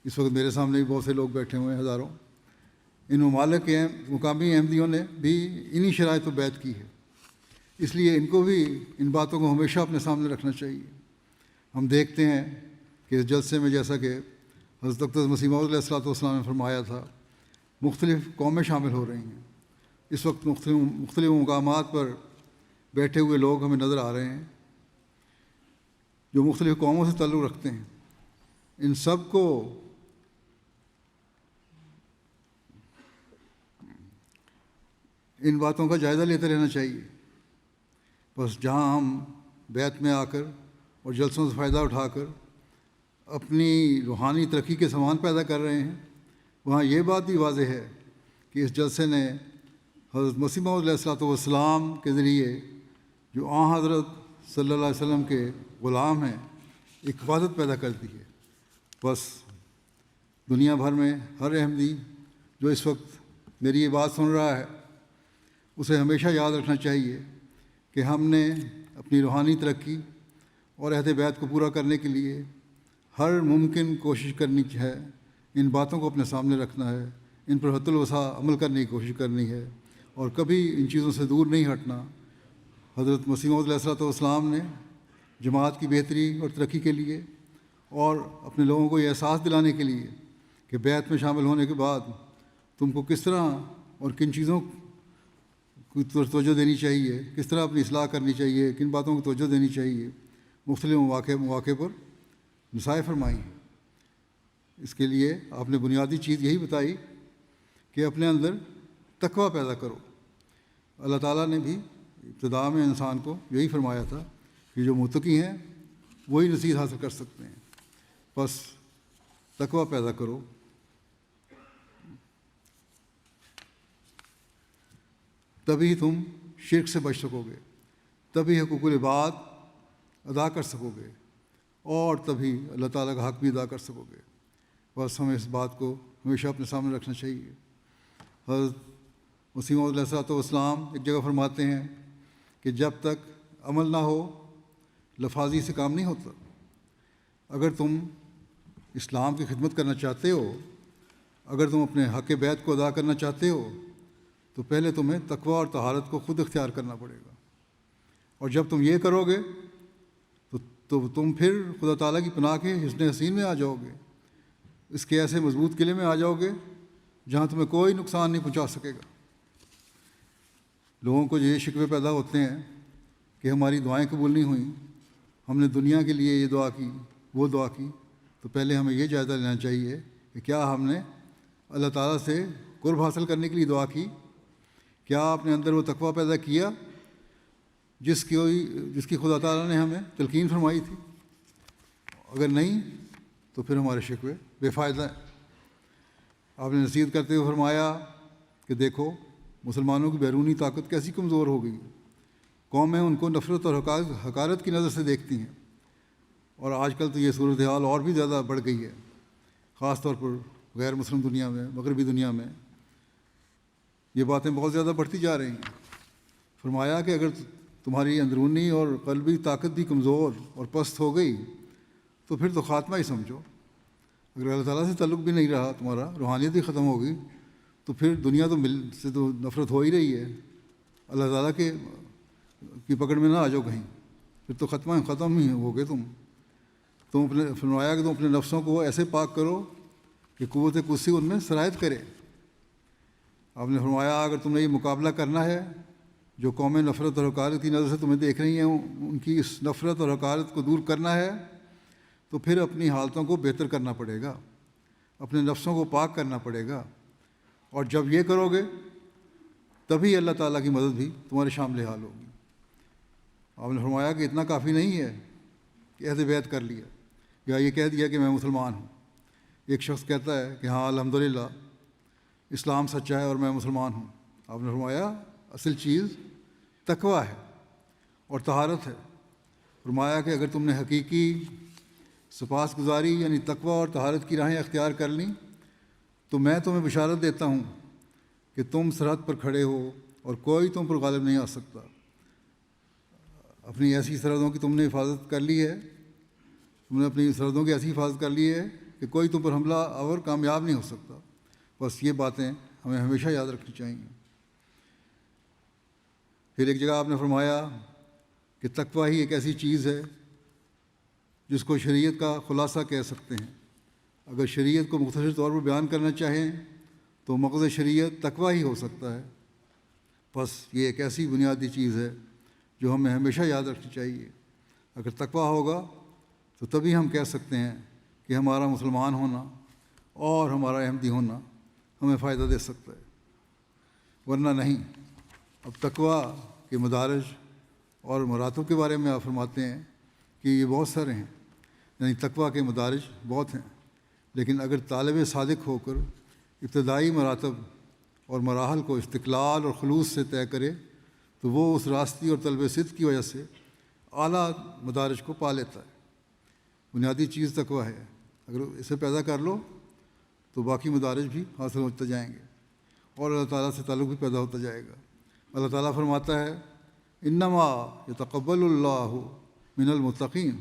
اس وقت میرے سامنے بھی بہت سے لوگ بیٹھے ہوئے ہیں، ہزاروں۔ ان ممالک کے مقامی احمدیوں نے بھی انہی شرائط پر بیعت کی ہے، اس لیے ان کو بھی ان باتوں کو ہمیشہ اپنے سامنے رکھنا چاہیے۔ ہم دیکھتے ہیں کہ اس جلسے میں جیسا کہ حضرت اقدس مسیح موعود علیہ الصلوۃ والسلام نے فرمایا تھا مختلف قومیں شامل ہو رہی ہیں. اس وقت مختلف مقامات پر بیٹھے ہوئے لوگ ہمیں نظر آ رہے ہیں جو مختلف قوموں سے تعلق رکھتے ہیں. ان سب کو ان باتوں کا جائزہ لیتے رہنا چاہیے. بس جہاں ہم بیت میں آ کر اور جلسوں سے فائدہ اٹھا کر اپنی روحانی ترقی کے سامان پیدا کر رہے ہیں، وہاں یہ بات بھی واضح ہے کہ اس جلسے نے حضرت مسیح موعود علیہ الصلوۃ والسلام کے ذریعے جو حضرت صلی اللہ علیہ وسلم کے غلام ہیں ایک حفاظت پیدا کر دی ہے. بس دنیا بھر میں ہر احمدی جو اس وقت میری یہ بات سن رہا ہے اسے ہمیشہ یاد رکھنا چاہیے کہ ہم نے اپنی روحانی ترقی اور عہد بیت کو پورا کرنے کے لیے ہر ممکن کوشش کرنی ہے. ان باتوں کو اپنے سامنے رکھنا ہے، ان پر حد الوسع عمل کرنے کی کوشش کرنی ہے اور کبھی ان چیزوں سے دور نہیں ہٹنا. حضرت مسیح موعود علیہ الصلوۃ والسلام نے جماعت کی بہتری اور ترقی کے لیے اور اپنے لوگوں کو یہ احساس دلانے کے لیے کہ بیت میں شامل ہونے کے بعد تم کو کس طرح اور کن چیزوں کو توجہ دینی چاہیے، کس طرح اپنی اصلاح کرنی چاہیے، کن باتوں کو توجہ دینی چاہیے، مختلف مواقع پر نصائح فرمائی. اس کے لیے آپ نے بنیادی چیز یہی بتائی کہ اپنے اندر تقویٰ پیدا کرو. اللہ تعالیٰ نے بھی ابتدا میں انسان کو یہی فرمایا تھا کہ جو متقی ہیں وہی نصیحت حاصل کر سکتے ہیں. بس تقویٰ پیدا کرو. تبھی تم شرک سے بچ سکو گے، تبھی حقوق العباد ادا کر سکو گے اور تبھی اللہ تعالیٰ کا حق بھی ادا کر سکو گے. بس ہمیں اس بات کو ہمیشہ اپنے سامنے رکھنا چاہیے. حضرت مسیح موعود علیہ الصلوۃ والسلام ایک جگہ فرماتے ہیں کہ جب تک عمل نہ ہو لفاظی سے کام نہیں ہوتا. اگر تم اسلام کی خدمت کرنا چاہتے ہو، اگر تم اپنے حق بیت کو ادا کرنا چاہتے ہو تو پہلے تمہیں تقویٰ اور طہارت کو خود اختیار کرنا پڑے گا. اور جب تم یہ کرو گے تو تم پھر خدا تعالیٰ کی پناہ کے حصن حسین میں آ جاؤ گے، اس کے ایسے مضبوط قلعے میں آ جاؤ گے جہاں تمہیں کوئی نقصان نہیں پہنچا سکے گا. لوگوں کو یہ شکوے پیدا ہوتے ہیں کہ ہماری دعائیں قبول نہیں ہوئیں، ہم نے دنیا کے لیے یہ دعا کی وہ دعا کی. تو پہلے ہمیں یہ جائزہ لینا چاہیے کہ کیا ہم نے اللہ تعالیٰ سے قرب حاصل کرنے کے لیے دعا کی؟ کیا آپ نے اندر وہ تقویٰ پیدا کیا جس کی خدا تعالیٰ نے ہمیں تلقین فرمائی تھی؟ اگر نہیں تو پھر ہمارے شکوے بے فائدہ ہیں. آپ نے نصیحت کرتے ہوئے فرمایا کہ دیکھو مسلمانوں کی بیرونی طاقت کیسی کمزور ہو گئی. قومیں ان کو نفرت اور حقارت کی نظر سے دیکھتی ہیں، اور آج کل تو یہ صورتحال اور بھی زیادہ بڑھ گئی ہے، خاص طور پر غیر مسلم دنیا میں، مغربی دنیا میں یہ باتیں بہت زیادہ بڑھتی جا رہی ہیں. فرمایا کہ اگر تمہاری اندرونی اور قلبی طاقت بھی کمزور اور پست ہو گئی تو پھر تو خاتمہ ہی سمجھو. اگر اللہ تعالیٰ سے تعلق بھی نہیں رہا تمہارا، روحانیت بھی ختم ہوگی، تو پھر دنیا سے تو نفرت ہو ہی رہی ہے. اللہ تعالیٰ کی پکڑ میں نہ آ جاؤ کہیں، پھر تو ختم ہی ہوگے تم. فرمایا کہ تم اپنے نفسوں کو ایسے پاک کرو کہ قوت قدسی ان میں سرایت کرے. آپ نے فرمایا اگر تم نے یہ مقابلہ کرنا ہے، جو قومیں نفرت اور حقارت کی نظر سے تمہیں دیکھ رہی ہیں، ان کی اس نفرت اور حقارت کو دور کرنا ہے تو پھر اپنی حالتوں کو بہتر کرنا پڑے گا، اپنے نفسوں کو پاک کرنا پڑے گا. اور جب یہ کرو گے تبھی اللہ تعالیٰ کی مدد بھی تمہارے شامل حال ہوگی. آپ نے فرمایا کہ اتنا کافی نہیں ہے کہ عہد بیت کر لیا یا یہ کہہ دیا کہ میں مسلمان ہوں. ایک شخص کہتا ہے کہ ہاں الحمدللہ اسلام سچا ہے اور میں مسلمان ہوں. آپ نے فرمایا اصل چیز تقویٰ ہے اور طہارت ہے. فرمایا کہ اگر تم نے حقیقی سپاس گزاری یعنی تقویٰ اور طہارت کی راہیں اختیار کر لیں تو میں تمہیں بشارت دیتا ہوں کہ تم سرحد پر کھڑے ہو اور کوئی تم پر غالب نہیں آ سکتا. اپنی ایسی سرحدوں کی تم نے حفاظت کر لی ہے، تم نے اپنی سرحدوں کی ایسی حفاظت کر لی ہے کہ کوئی تم پر حملہ آور کامیاب نہیں ہو سکتا. بس یہ باتیں ہمیں ہمیشہ یاد رکھنی چاہیے. پھر ایک جگہ آپ نے فرمایا کہ تقویٰ ہی ایک ایسی چیز ہے جس کو شریعت کا خلاصہ کہہ سکتے ہیں۔ اگر شریعت کو مختصر طور پر بیان کرنا چاہیں تو مقصد شریعت تقوی ہی ہو سکتا ہے۔ بس یہ ایک ایسی بنیادی چیز ہے جو ہمیں ہمیشہ یاد رکھنی چاہیے۔ اگر تقوی ہوگا تو تبھی ہم کہہ سکتے ہیں کہ ہمارا مسلمان ہونا اور ہمارا احمدی ہونا ہمیں فائدہ دے سکتا ہے، ورنہ نہیں۔ اب تقوی کے مدارج اور مراتب کے بارے میں آپ فرماتے ہیں کہ یہ بہت سارے ہیں، یعنی تقوی کے مدارج بہت ہیں، لیکن اگر طالب صادق ہو کر ابتدائی مراتب اور مراحل کو استقلال اور خلوص سے طے کرے تو وہ اس راستی اور طلب صدق کی وجہ سے اعلیٰ مدارج کو پا لیتا ہے۔ بنیادی چیز تقوی ہے، اگر اسے پیدا کر لو تو باقی مدارج بھی حاصل ہوتے جائیں گے اور اللہ تعالیٰ سے تعلق بھی پیدا ہوتا جائے گا۔ اللہ تعالیٰ فرماتا ہے انما یتقبل اللہ من المتقین،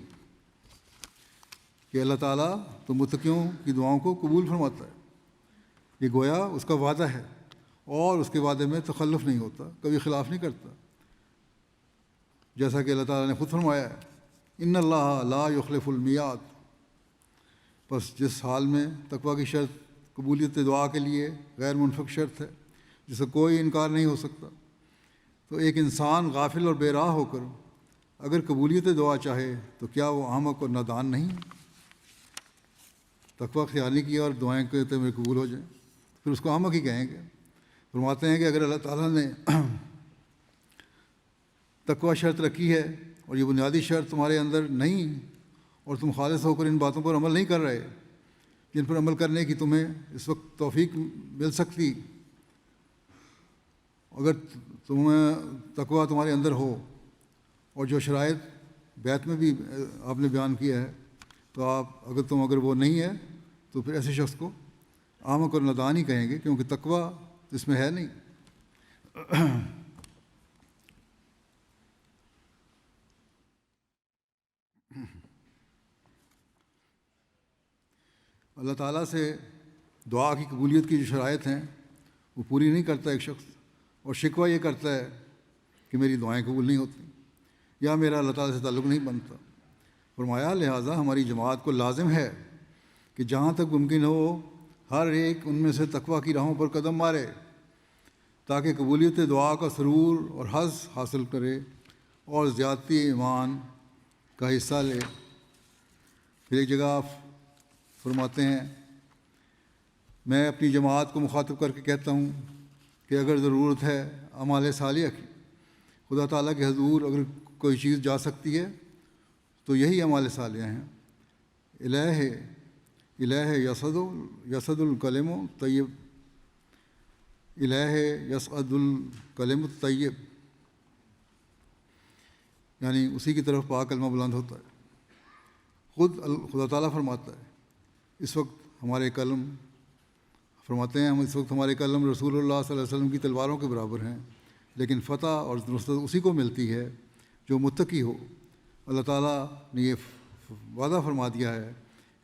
کہ اللہ تعالیٰ تو متقیوں کی دعاؤں کو قبول فرماتا ہے۔ یہ گویا اس کا وعدہ ہے اور اس کے وعدے میں تخلف نہیں ہوتا، کبھی خلاف نہیں کرتا، جیسا کہ اللہ تعالیٰ نے خود فرمایا ہے ان اللہ لا یخلف المیعاد۔ بس جس حال میں تقوی کی شرط قبولیت دعا کے لیے غیر منفک شرط ہے جس سے کوئی انکار نہیں ہو سکتا، تو ایک انسان غافل اور بے راہ ہو کر اگر قبولیت دعا چاہے تو کیا وہ احمق اور نادان نہیں؟ تقوی اختیار نہیں کیا اور دعائیں کہتے ہوئے قبول ہو جائیں، پھر اس کو احمق ہی کہیں گے۔ فرماتے ہیں کہ اگر اللہ تعالیٰ نے تقوی شرط رکھی ہے اور یہ بنیادی شرط تمہارے اندر نہیں اور تم خالص ہو کر ان باتوں پر عمل نہیں کر رہے جن پر عمل کرنے کی تمہیں اس وقت توفیق مل سکتی، اگر تمہیں تقوی تمہارے اندر ہو اور جو شرائط بیت میں بھی آپ نے بیان کیا ہے، تو اگر وہ نہیں ہے تو پھر ایسے شخص کو احمق اور نادان ہی کہیں گے، کیونکہ تقوی اس میں ہے نہیں۔ اللہ تعالیٰ سے دعا کی قبولیت کی جو شرائط ہیں وہ پوری نہیں کرتا ایک شخص، اور شکوہ یہ کرتا ہے کہ میری دعائیں قبول نہیں ہوتی یا میرا اللہ تعالیٰ سے تعلق نہیں بنتا۔ فرمایا لہٰذا ہماری جماعت کو لازم ہے کہ جہاں تک ممکن ہو ہر ایک ان میں سے تقوی کی راہوں پر قدم مارے تاکہ قبولیت دعا کا سرور اور حظ حاصل کرے اور زیادتی ایمان کا حصہ لے۔ پھر ایک جگہ آپ فرماتے ہیں میں اپنی جماعت کو مخاطب کر کے کہتا ہوں کہ اگر ضرورت ہے اعمال صالحہ کی، خدا تعالیٰ کے حضور اگر کوئی چیز جا سکتی ہے تو یہی اعمال صالحہ ہیں۔ الہ یصعد الکلم الطیب، الہ یصعد الکلم الطیب، یعنی اسی کی طرف پاک کلمہ بلند ہوتا ہے۔ خدا تعالیٰ فرماتا ہے اس وقت ہمارے قلم، فرماتے ہیں ہم اس وقت ہمارے قلم رسول اللہ صلی اللہ علیہ وسلم کی تلواروں کے برابر ہیں، لیکن فتح اور نصرت اسی کو ملتی ہے جو متقی ہو۔ اللہ تعالیٰ نے یہ وعدہ فرما دیا ہے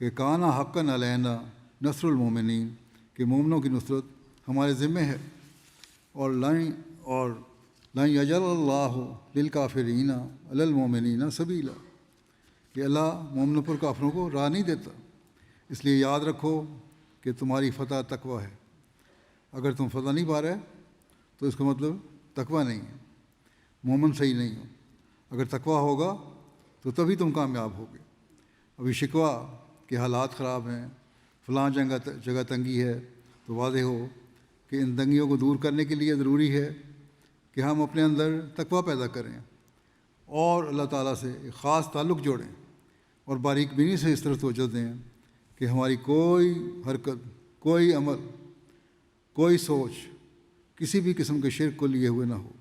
کہ کانا حقاً علینا نصر المومنین، کہ مومنوں کی نصرت ہمارے ذمے ہے، اور لن یجعل اللہ للکافرین علی المومنین سبیلا، کہ اللہ مومنوں پر کافروں کو راہ نہیں دیتا۔ اس لیے یاد رکھو کہ تمہاری فتح تقوی ہے۔ اگر تم فتح نہیں پا رہے تو اس کا مطلب تقوی نہیں ہے، مومن صحیح نہیں ہو۔ اگر تقوی ہوگا تو تبھی تم کامیاب ہوگے۔ ابھی شکوہ کے حالات خراب ہیں، فلاں جگہ تنگی ہے، تو واضح ہو کہ ان تنگیوں کو دور کرنے کے لیے ضروری ہے کہ ہم اپنے اندر تقوی پیدا کریں اور اللہ تعالیٰ سے ایک خاص تعلق جوڑیں، اور باریک بینی سے اس طرح توجہ دیں کہ ہماری کوئی حرکت، کوئی عمل، کوئی سوچ کسی بھی قسم کے شرک کو لیے ہوئے نہ ہو،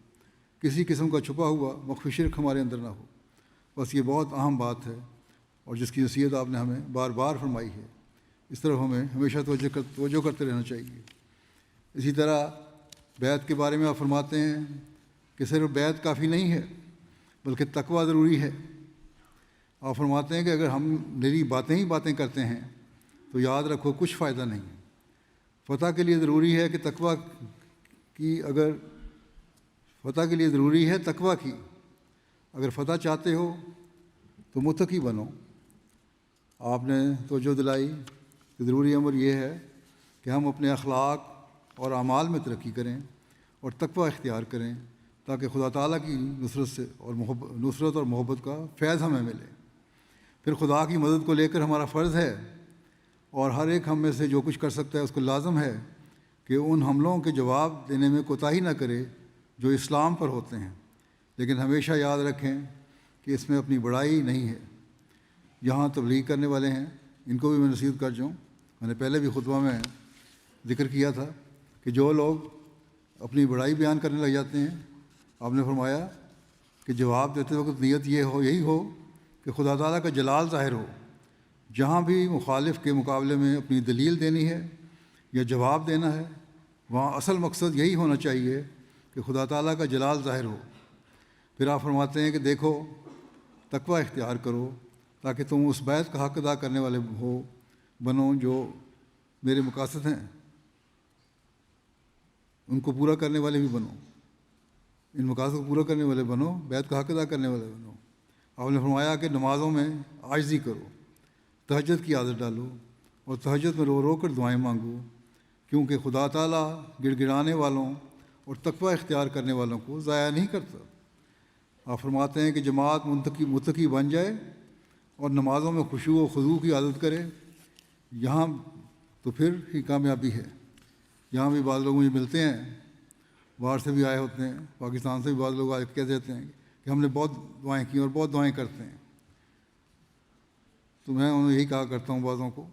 کسی قسم کا چھپا ہوا مخفی شرک ہمارے اندر نہ ہو۔ بس یہ بہت اہم بات ہے اور جس کی نصیحت آپ نے ہمیں بار بار فرمائی ہے، اس طرف ہمیں ہمیشہ توجہ کرتے رہنا چاہیے۔ اسی طرح بیعت کے بارے میں آپ فرماتے ہیں کہ صرف بیعت کافی نہیں ہے بلکہ تقوی ضروری ہے۔ آپ فرماتے ہیں کہ اگر ہم نری باتیں ہی باتیں کرتے ہیں تو یاد رکھو کچھ فائدہ نہیں ہے۔ فتح کے لیے ضروری ہے کہ تقوی کی، اگر فتح کے لیے ضروری ہے تقوی کی، اگر فتح چاہتے ہو تو متقی بنو، آپ نے توجہ دلائی کہ ضروری امر یہ ہے کہ ہم اپنے اخلاق اور اعمال میں ترقی کریں اور تقوی اختیار کریں تاکہ خدا تعالیٰ کی نصرت اور محبت کا فیض ہمیں ملے۔ پھر خدا کی مدد کو لے کر ہمارا فرض ہے اور ہر ایک ہم میں سے جو کچھ کر سکتا ہے اس کو لازم ہے کہ ان حملوں کے جواب دینے میں کوتاہی نہ کرے جو اسلام پر ہوتے ہیں، لیکن ہمیشہ یاد رکھیں کہ اس میں اپنی بڑائی نہیں ہے۔ یہاں تبلیغ کرنے والے ہیں، ان کو بھی میں نصیحت کر جاؤں، میں نے پہلے بھی خطبہ میں ذکر کیا تھا کہ جو لوگ اپنی بڑائی بیان کرنے لگ جاتے ہیں، آپ نے فرمایا کہ جواب دیتے وقت نیت یہی ہو کہ خدا تعالیٰ کا جلال ظاہر ہو۔ جہاں بھی مخالف کے مقابلے میں اپنی دلیل دینی ہے یا جواب دینا ہے، وہاں اصل مقصد یہی ہونا چاہیے کہ خدا تعالیٰ کا جلال ظاہر ہو۔ پھر آپ فرماتے ہیں کہ دیکھو تقوی اختیار کرو تاکہ تم اس بیعت کا حق ادا کرنے والے بنو جو میرے مقاصد ہیں، ان کو پورا کرنے والے بھی بنو، ان مقاصد کو پورا کرنے والے بنو، بیعت کا حق ادا کرنے والے بنو۔ آپ نے فرمایا کہ نمازوں میں عاجزی کرو، تہجد کی عادت ڈالو اور تہجد میں رو رو کر دعائیں مانگو، کیونکہ خدا تعالیٰ گڑ گڑانے والوں اور تقوی اختیار کرنے والوں کو ضائع نہیں کرتا۔ آپ فرماتے ہیں کہ جماعت متقی بن جائے اور نمازوں میں خشوع و خضوع کی عادت کرے، یہاں تو پھر ہی کامیابی ہے۔ یہاں بھی بعض لوگ مجھے ملتے ہیں، باہر سے بھی آئے ہوتے ہیں، پاکستان سے بھی بعض لوگ آ کے کہہ دیتے ہیں کہ ہم نے بہت دعائیں کی اور بہت دعائیں کرتے ہیں۔ تو میں انہیں یہی کہا کرتا ہوں بعضوں کو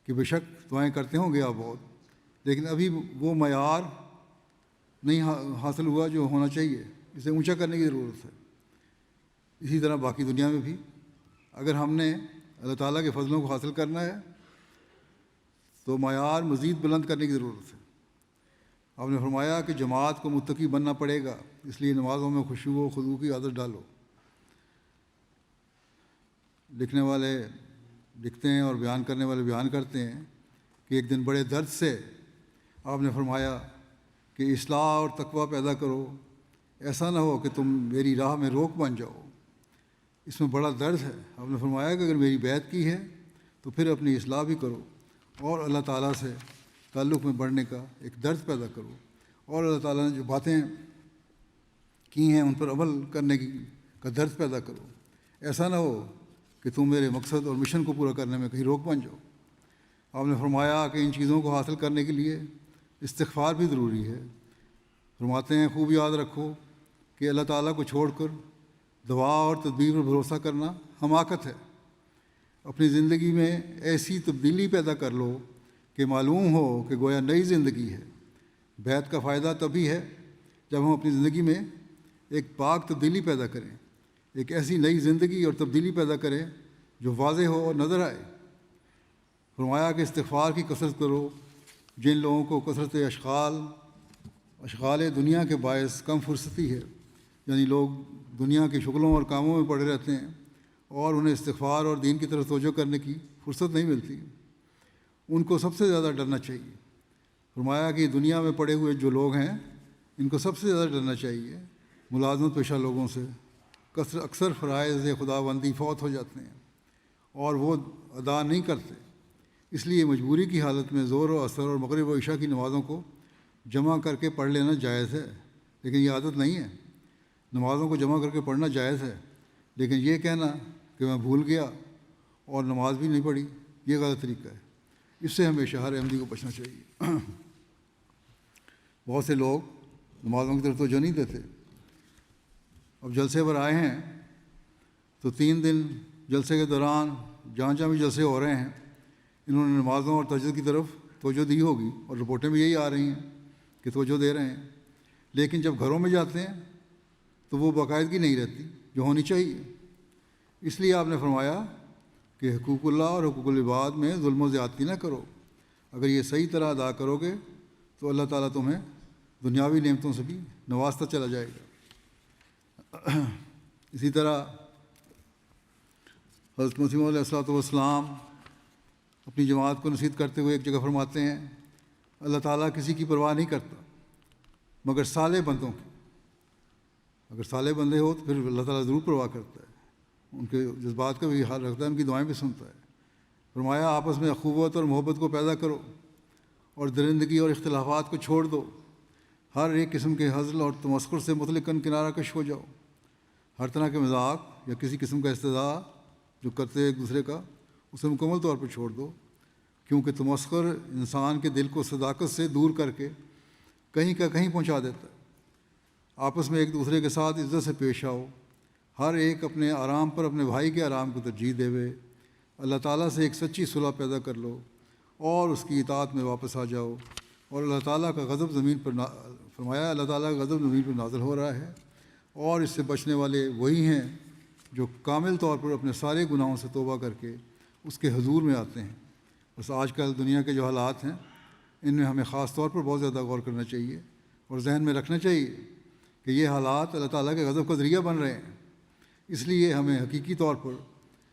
کہ بے شک دعائیں کرتے ہوں گے آپ بہت، لیکن ابھی وہ معیار نہیں حاصل ہوا جو ہونا چاہیے، اسے اونچا کرنے کی ضرورت ہے۔ اسی طرح باقی دنیا میں بھی اگر ہم نے اللہ تعالیٰ کے فضلوں کو حاصل کرنا ہے تو معیار مزید بلند کرنے کی ضرورت ہے۔ آپ نے فرمایا کہ جماعت کو متقی بننا پڑے گا، اس لیے نمازوں میں خشوع و خضوع کی عادت ڈالو۔ لکھنے والے لکھتے ہیں اور بیان کرنے والے بیان کرتے ہیں کہ ایک دن بڑے درد سے آپ نے فرمایا کہ اصلاح اور تقوی پیدا کرو، ایسا نہ ہو کہ تم میری راہ میں روک بن جاؤ۔ اس میں بڑا درد ہے۔ آپ نے فرمایا کہ اگر میری بیعت کی ہے تو پھر اپنی اصلاح بھی کرو اور اللہ تعالیٰ سے تعلق میں بڑھنے کا ایک درد پیدا کرو، اور اللہ تعالیٰ نے جو باتیں کی ہیں ان پر عمل کرنے کا درد پیدا کرو۔ ایسا نہ ہو کہ تم میرے مقصد اور مشن کو پورا کرنے میں کہیں روک بن جاؤ۔ آپ نے فرمایا کہ ان چیزوں کو حاصل کرنے کے لیے استغفار بھی ضروری ہے۔ فرماتے ہیں خوب یاد رکھو کہ اللہ تعالیٰ کو چھوڑ کر دوا اور تدبیر پر بھروسہ کرنا حماقت ہے۔ اپنی زندگی میں ایسی تبدیلی پیدا کر لو کہ معلوم ہو کہ گویا نئی زندگی ہے۔ بیعت کا فائدہ تبھی ہے جب ہم اپنی زندگی میں ایک پاک تبدیلی پیدا کریں، ایک ایسی نئی زندگی اور تبدیلی پیدا کریں جو واضح ہو اور نظر آئے۔ فرمایا کہ استغفار کی کثرت کرو۔ جن لوگوں کو کثرت اشغال دنیا کے باعث کم فرصتی ہے، یعنی لوگ دنیا کے شغلوں اور کاموں میں پڑے رہتے ہیں اور انہیں استغفار اور دین کی طرف توجہ کرنے کی فرصت نہیں ملتی، ان کو سب سے زیادہ ڈرنا چاہیے۔ فرمایا کہ دنیا میں پڑے ہوئے جو لوگ ہیں ان کو سب سے زیادہ ڈرنا چاہیے ملازمت پیشہ لوگوں سے۔ اکثر فرائض خدا بندی فوت ہو جاتے ہیں اور وہ ادا نہیں کرتے، اس لیے مجبوری کی حالت میں ظہر و عصر اور مغرب و عشاء کی نمازوں کو جمع کر کے پڑھ لینا جائز ہے، لیکن یہ عادت نہیں ہے۔ نمازوں کو جمع کر کے پڑھنا جائز ہے، لیکن یہ کہنا کہ میں بھول گیا اور نماز بھی نہیں پڑھی، یہ غلط طریقہ ہے۔ اس سے ہمیشہ ہر احمدی کو بچنا چاہیے۔ بہت سے لوگ نمازوں کی طرف توجہ نہیں دیتے۔ اب جلسے پر آئے ہیں تو 3 دن جلسے کے دوران جہاں بھی جلسے ہو رہے ہیں انہوں نے نمازوں اور تہجد کی طرف توجہ دی ہوگی، اور رپورٹیں بھی یہی آ رہی ہیں کہ توجہ دے رہے ہیں، لیکن جب گھروں میں جاتے ہیں تو وہ باقاعدگی نہیں رہتی جو ہونی چاہیے۔ اس لیے آپ نے فرمایا کہ حقوق اللہ اور حقوق العباد میں ظلم و زیادتی نہ کرو۔ اگر یہ صحیح طرح ادا کرو گے تو اللہ تعالیٰ تمہیں دنیاوی نعمتوں سے بھی نوازتا چلا جائے گا۔ اسی طرح حضرت مسیح علیہ الصلوۃ والسلام اپنی جماعت کو نصیحت کرتے ہوئے ایک جگہ فرماتے ہیں، اللہ تعالیٰ کسی کی پرواہ نہیں کرتا مگر صالح بندوں کی۔ اگر صالح بندے ہو تو پھر اللہ تعالیٰ ضرور پرواہ کرتا ہے، ان کے جذبات کا بھی حال رکھتا ہے، ان کی دعائیں بھی سنتا ہے۔ فرمایا آپس میں اخوت اور محبت کو پیدا کرو اور درندگی اور اختلافات کو چھوڑ دو. ہر ایک قسم کے ہزل اور تمسخر سے مطلقاً کنارہ کش ہو جاؤ. ہر طرح کے مذاق یا کسی قسم کا استہزاء جو کرتے ہیں ایک دوسرے کا, اسے مکمل طور پر چھوڑ دو, کیونکہ تمسخر انسان کے دل کو صداقت سے دور کر کے کہیں کا کہیں پہنچا دیتا ہے. آپس میں ایک دوسرے کے ساتھ عزت سے پیش آؤ. ہر ایک اپنے آرام پر اپنے بھائی کے آرام کو ترجیح دے. اللہ تعالیٰ سے ایک سچی صلح پیدا کر لو اور اس کی اطاعت میں واپس آ جاؤ. اور اللہ تعالیٰ کا غضب زمین پر فرمایا اللہ تعالیٰ کا غضب زمین پر نازل ہو رہا ہے, اور اس سے بچنے والے وہی ہیں جو کامل طور پر اپنے سارے گناہوں سے توبہ کر کے اس کے حضور میں آتے ہیں. بس آج کل دنیا کے جو حالات ہیں ان میں ہمیں خاص طور پر بہت زیادہ غور کرنا چاہیے اور ذہن میں رکھنا چاہیے کہ یہ حالات اللہ تعالیٰ کے غضب کا ذریعہ بن رہے ہیں. اس لیے ہمیں حقیقی طور پر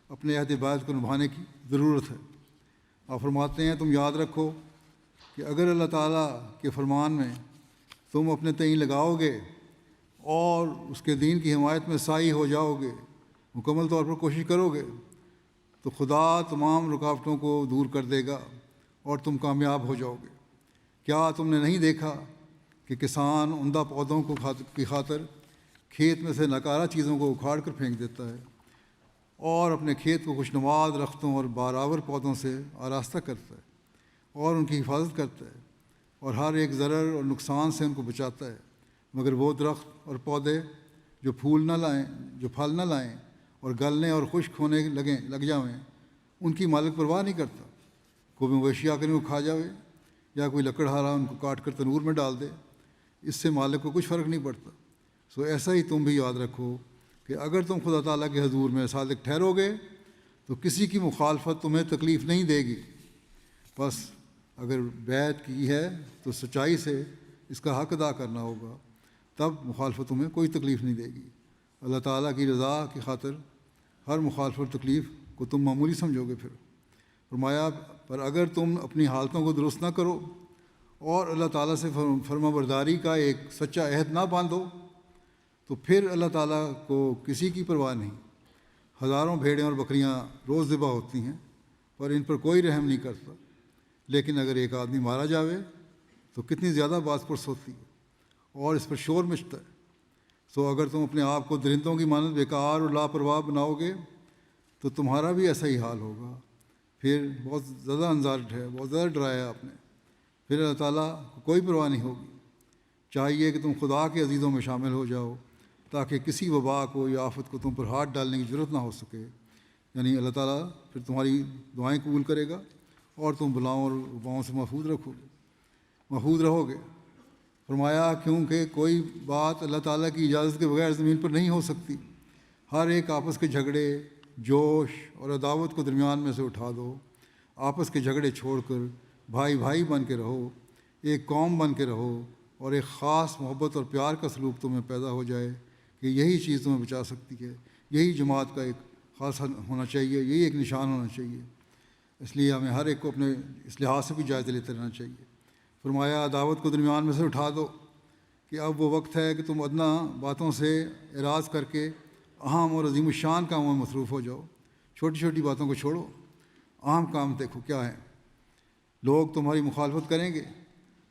اپنے عہد بیعت کو نبھانے کی ضرورت ہے. آپ فرماتے ہیں تم یاد رکھو کہ اگر اللہ تعالیٰ کے فرمان میں تم اپنے تئیں لگاؤ گے اور اس کے دین کی حمایت میں سائی ہو جاؤ گے, مکمل طور پر کوشش کرو گے, تو خدا تمام رکاوٹوں کو دور کر دے گا اور تم کامیاب ہو جاؤ گے. کیا تم نے نہیں دیکھا کہ کسان عمدہ پودوں کی خاطر کھیت میں سے ناکارہ چیزوں کو اکھاڑ کر پھینک دیتا ہے اور اپنے کھیت کو خوشنما درختوں اور بارآور پودوں سے آراستہ کرتا ہے اور ان کی حفاظت کرتا ہے اور ہر ایک ضرر اور نقصان سے ان کو بچاتا ہے, مگر وہ درخت اور پودے جو پھول نہ لائیں, جو پھل نہ لائیں اور گلنے اور خشک ہونے لگ جاویں, ان کی مالک پرواہ نہیں کرتا. کوئی مویشی آ کر ان کو کھا جاوے یا کوئی لکڑہارا ان کو کاٹ کر تنور میں ڈال دے, اس سے مالک کو کچھ فرق نہیں پڑتا. سو ایسا ہی تم بھی یاد رکھو کہ اگر تم خدا تعالیٰ کے حضور میں صادق ٹھہرو گے تو کسی کی مخالفت تمہیں تکلیف نہیں دے گی. بس اگر بیعت کی ہے تو سچائی سے اس کا حق ادا کرنا ہوگا, تب مخالفت تمہیں کوئی تکلیف نہیں دے گی. اللہ تعالیٰ کی رضا کی خاطر ہر مخالفت تکلیف کو تم معمولی سمجھو گے. پھر فرمایا پر اگر تم اپنی حالتوں کو درست نہ کرو اور اللہ تعالیٰ سے فرما برداری کا ایک سچا عہد نہ باندھو تو پھر اللہ تعالیٰ کو کسی کی پرواہ نہیں. ہزاروں بھیڑیں اور بکریاں روز ذبح ہوتی ہیں پر ان پر کوئی رحم نہیں کرتا, لیکن اگر ایک آدمی مارا جاوے تو کتنی زیادہ باز پرس ہوتی ہے اور اس پر شور مچتا ہے. سو اگر تم اپنے آپ کو درندوں کی مانند بیکار اور لاپرواہ بناؤ گے تو تمہارا بھی ایسا ہی حال ہوگا. پھر بہت زیادہ انذار ہے, بہت زیادہ ڈرایا آپ نے. پھر اللہ تعالیٰ کو کوئی پرواہ نہیں ہوگی. چاہیے کہ تم خدا کے عزیزوں میں شامل ہو جاؤ تاکہ کسی وبا کو یا آفت کو تم پر ہاتھ ڈالنے کی ضرورت نہ ہو سکے. یعنی اللہ تعالیٰ پھر تمہاری دعائیں قبول کرے گا اور تم بلاؤں اور وباؤں سے محفوظ رہو گے. فرمایا کیونکہ کوئی بات اللہ تعالیٰ کی اجازت کے بغیر زمین پر نہیں ہو سکتی. ہر ایک آپس کے جھگڑے, جوش اور عداوت کو درمیان میں سے اٹھا دو. آپس کے جھگڑے چھوڑ کر بھائی بھائی بن کے رہو, ایک قوم بن کے رہو اور ایک خاص محبت اور پیار کا سلوک تمہیں پیدا ہو جائے کہ یہی چیز تمہیں بچا سکتی ہے. یہی جماعت کا ایک خاص ہونا چاہیے, یہی ایک نشان ہونا چاہیے. اس لیے ہمیں ہر ایک کو اپنے اس لحاظ سے بھی جائزہ لیتے رہنا چاہیے. فرمایا دعوت کو درمیان میں سے اٹھا دو کہ اب وہ وقت ہے کہ تم ادنا باتوں سے اعراض کر کے اہم اور عظیم الشان کاموں میں مصروف ہو جاؤ. چھوٹی چھوٹی باتوں کو چھوڑو, اہم کام دیکھو کیا ہے. لوگ تمہاری مخالفت کریں گے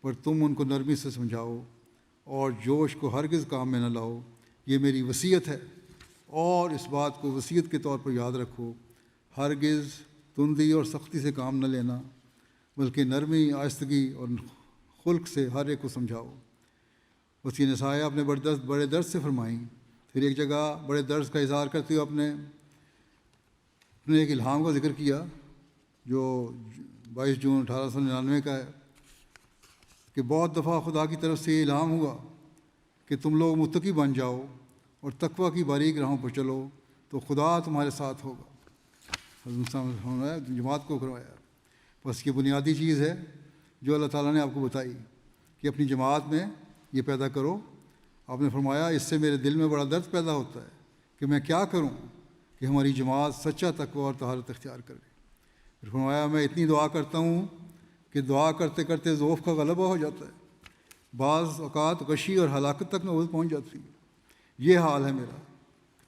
پر تم ان کو نرمی سے سمجھاؤ اور جوش کو ہرگز کام میں نہ لاؤ. یہ میری وصیت ہے اور اس بات کو وصیت کے طور پر یاد رکھو. ہرگز تندی اور سختی سے کام نہ لینا بلکہ نرمی, آہستگی اور خلق سے ہر ایک کو سمجھاؤ. اس کی نصائح اپنے بڑے درد سے فرمائیں. پھر ایک جگہ بڑے درد کا اظہار کرتے ہوئے اپنے ایک الہام کا ذکر کیا جو 22 جون 1899 کا ہے کہ بہت دفعہ خدا کی طرف سے یہ الہام ہوا کہ تم لوگ متقی بن جاؤ اور تقویٰ کی باریک راہوں پر چلو تو خدا تمہارے ساتھ ہوگا. جماعت کو کروایا. بس یہ بنیادی چیز ہے جو اللہ تعالیٰ نے آپ کو بتائی کہ اپنی جماعت میں یہ پیدا کرو. آپ نے فرمایا اس سے میرے دل میں بڑا درد پیدا ہوتا ہے کہ میں کیا کروں کہ ہماری جماعت سچا تقویٰ اور طہارت اختیار کرے. پھر فرمایا میں اتنی دعا کرتا ہوں کہ دعا کرتے کرتے ذوف کا غلبہ ہو جاتا ہے, بعض اوقات غشی اور ہلاکت تک نوبت پہنچ جاتی ہے. یہ حال ہے میرا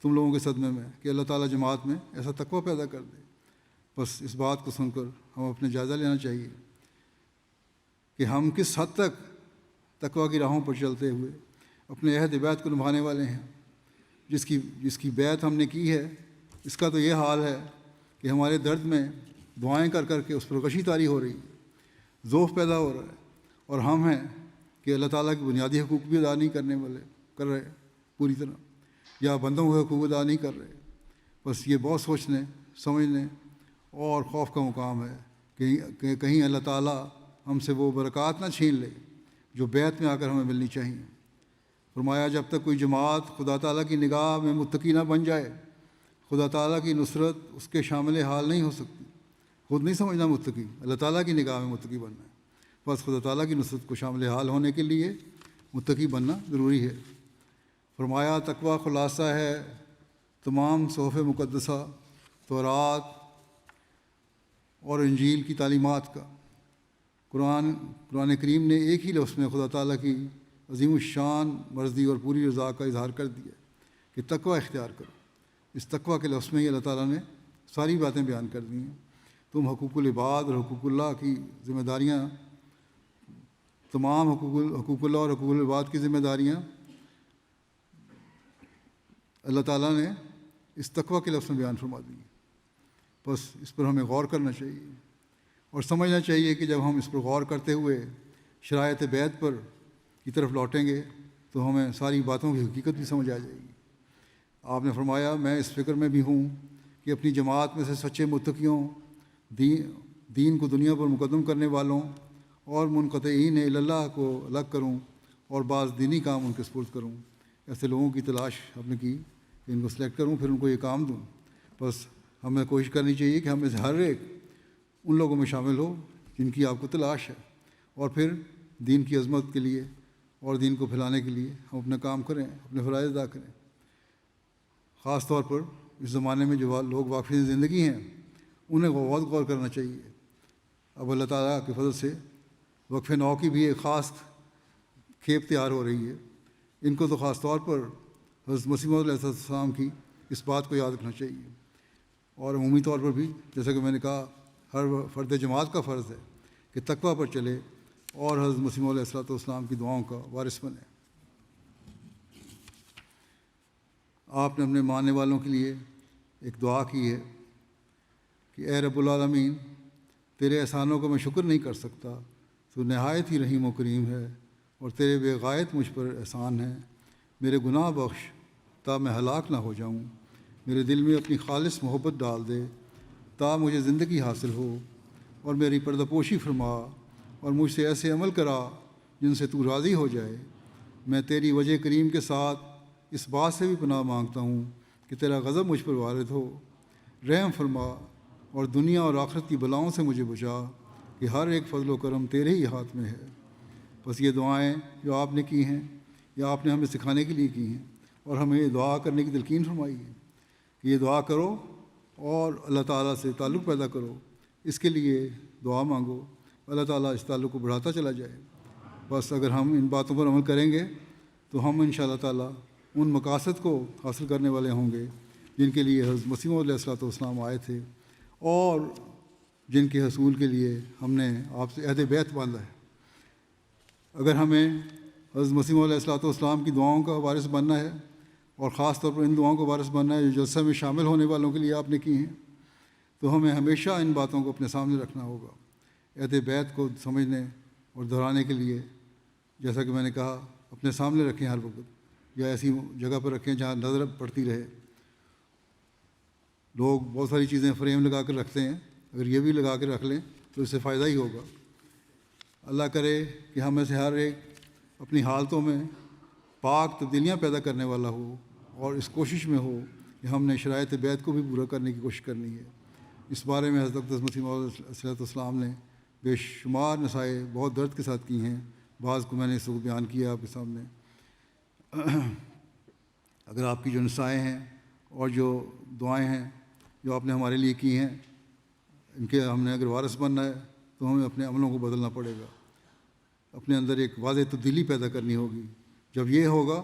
تم لوگوں کے صدمے میں کہ اللہ تعالیٰ جماعت میں ایسا تقویٰ پیدا کر دے بس اس بات کو سن کر ہم اپنے جائزہ لینا چاہیے کہ ہم کس حد تک تقویٰ کی راہوں پر چلتے ہوئے اپنے عہد بیعت کو نبھانے والے ہیں۔ جس کی بیعت ہم نے کی ہے، اس کا تو یہ حال ہے کہ ہمارے درد میں دعائیں کر کر کے اس پر غشی طاری ہو رہی ہے، ذوف پیدا ہو رہا ہے، اور ہم ہیں کہ اللہ تعالیٰ کی بنیادی حقوق بھی ادا نہیں کر رہے پوری طرح، یا بندوں کے حقوق ادا نہیں کر رہے۔ بس یہ بہت سوچنے سمجھنے اور خوف کا مقام ہے کہ کہیں اللہ تعالیٰ ہم سے وہ برکات نہ چھین لے جو بیعت میں آ کر ہمیں ملنی چاہیے۔ فرمایا جب تک کوئی جماعت خدا تعالیٰ کی نگاہ میں متقی نہ بن جائے، خدا تعالیٰ کی نصرت اس کے شامل حال نہیں ہو سکتی۔ خود نہیں سمجھنا متقی، اللہ تعالیٰ کی نگاہ میں متقی بننا ہے۔ بس خدا تعالیٰ کی نصرت کو شامل حال ہونے کے لیے متقی بننا ضروری ہے۔ فرمایا تقویٰ خلاصہ ہے تمام صحف مقدسہ، تورات اور انجیل کی تعلیمات کا۔ قرآن کریم نے ایک ہی لفظ میں خدا تعالیٰ کی عظیم الشان مرضی اور پوری رضا کا اظہار کر دیا کہ تقویٰ اختیار کرو۔ اس تقویٰ کے لفظ میں ہی اللہ تعالیٰ نے ساری باتیں بیان کر دی ہیں۔ تم حقوق العباد اور حقوق اللہ کی ذمہ داریاں، تمام حقوق اللہ اور حقوق العباد کی ذمہ داریاں اللہ تعالیٰ نے اس تقویٰ کے لفظ میں بیان فرما دی ہیں۔ بس اس پر ہمیں غور کرنا چاہیے اور سمجھنا چاہیے کہ جب ہم اس پر غور کرتے ہوئے شرائط بیعت پر کی طرف لوٹیں گے تو ہمیں ساری باتوں کی حقیقت بھی سمجھ آ جائے گی۔ آپ نے فرمایا میں اس فکر میں بھی ہوں کہ اپنی جماعت میں سے سچے متقیوں، دین کو دنیا پر مقدم کرنے والوں اور منقطعین اللہ کو الگ کروں اور بعض دینی کام ان کے سپرد کروں۔ ایسے لوگوں کی تلاش ہم نے کی کہ ان کو سلیکٹ کروں، پھر ان کو یہ کام دوں۔ بس ہمیں کوشش کرنی چاہیے کہ ہم میں سے ہر ایک ان لوگوں میں شامل ہو جن کی آپ کو تلاش ہے، اور پھر دین کی عظمت کے لیے اور دین کو پھیلانے کے لیے ہم اپنا کام کریں، اپنے فرائض ادا کریں۔ خاص طور پر اس زمانے میں جو لوگ واقفی زندگی ہیں انہیں بہت غور کرنا چاہیے۔ اب اللہ تعالیٰ کے فضل سے وقف نو کی بھی ایک خاص کھیپ تیار ہو رہی ہے۔ ان کو تو خاص طور پر حضرت مسیح موعود علیہ السلام کی اس بات کو یاد رکھنا چاہیے، اور عمومی طور پر بھی جیسا کہ میں نے کہا ہر فرد جماعت کا فرض ہے کہ تقویٰ پر چلے اور حضرت مسیح موعود علیہ السلام کی دعاؤں کا وارث بنے۔ آپ نے اپنے ماننے والوں کے لیے ایک دعا کی ہے کہ اے رب العالمین، تیرے احسانوں کو میں شکر نہیں کر سکتا، تو نہایت ہی رحیم و کریم ہے اور تیرے بے غایت مجھ پر احسان ہے۔ میرے گناہ بخش تا میں ہلاک نہ ہو جاؤں، میرے دل میں اپنی خالص محبت ڈال دے تا مجھے زندگی حاصل ہو، اور میری پردہ پوشی فرما اور مجھ سے ایسے عمل کرا جن سے تو راضی ہو جائے۔ میں تیری وجہ کریم کے ساتھ اس بات سے بھی پناہ مانگتا ہوں کہ تیرا غضب مجھ پر وارد ہو۔ رحم فرما اور دنیا اور آخرت کی بلاؤں سے مجھے بچا، کہ ہر ایک فضل و کرم تیرے ہی ہاتھ میں ہے۔ بس یہ دعائیں جو آپ نے کی ہیں یا آپ نے ہمیں سکھانے کے لیے کی ہیں، اور ہمیں یہ دعا کرنے کی تلقین فرمائی ہے کہ یہ دعا کرو اور اللہ تعالیٰ سے تعلق پیدا کرو، اس کے لیے دعا مانگو، اللہ تعالیٰ اس تعلق کو بڑھاتا چلا جائے۔ بس اگر ہم ان باتوں پر عمل کریں گے تو ہم انشاءاللہ تعالیٰ ان مقاصد کو حاصل کرنے والے ہوں گے جن کے لیے حضرت مسیح موعود علیہ السلام آئے تھے، اور جن کے حصول کے لیے ہم نے آپ سے عہد بیعت باندھا ہے۔ اگر ہمیں حضرت مسیح موعود علیہ السلام کی دعاؤں کا وارث بننا ہے، اور خاص طور پر ان دعاؤں کو وارث بننا ہے جو جلسہ میں شامل ہونے والوں کے لیے آپ نے کی ہیں، تو ہمیں ہمیشہ ان باتوں کو اپنے سامنے رکھنا ہوگا۔ عہد بیعت کو سمجھنے اور دہرانے کے لیے جیسا کہ میں نے کہا اپنے سامنے رکھیں ہر وقت، یا ایسی جگہ پر رکھیں جہاں نظر پڑتی رہے۔ لوگ بہت ساری چیزیں فریم لگا کر رکھتے ہیں، اگر یہ بھی لگا کے رکھ لیں تو اس سے فائدہ ہی ہوگا۔ اللہ کرے کہ ہم میں سے ہر ایک اپنی حالتوں میں پاک تبدیلیاں پیدا کرنے والا ہو، اور اس کوشش میں ہو کہ ہم نے شرائط بیعت کو بھی پورا کرنے کی کوشش کرنی ہے۔ اس بارے میں حضرت مسیح موعود علیہ السلام نے بے شمار نصائح بہت درد کے ساتھ کی ہیں، بعض کو میں نے اس وقت بیان کیا آپ کے سامنے۔ اگر آپ کی جو نصائح ہیں اور جو دعائیں ہیں جو آپ نے ہمارے لیے کی ہیں، ان کے ہم نے اگر وارث بننا ہے تو ہمیں اپنے عملوں کو بدلنا پڑے گا، اپنے اندر ایک واضح تبدیلی پیدا کرنی ہوگی۔ جب یہ ہوگا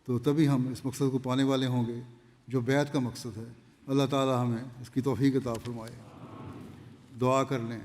تو تبھی ہم اس مقصد کو پانے والے ہوں گے جو بیعت کا مقصد ہے۔ اللہ تعالیٰ ہمیں اس کی توفیق عطا فرمائے۔ دعا کر لیں.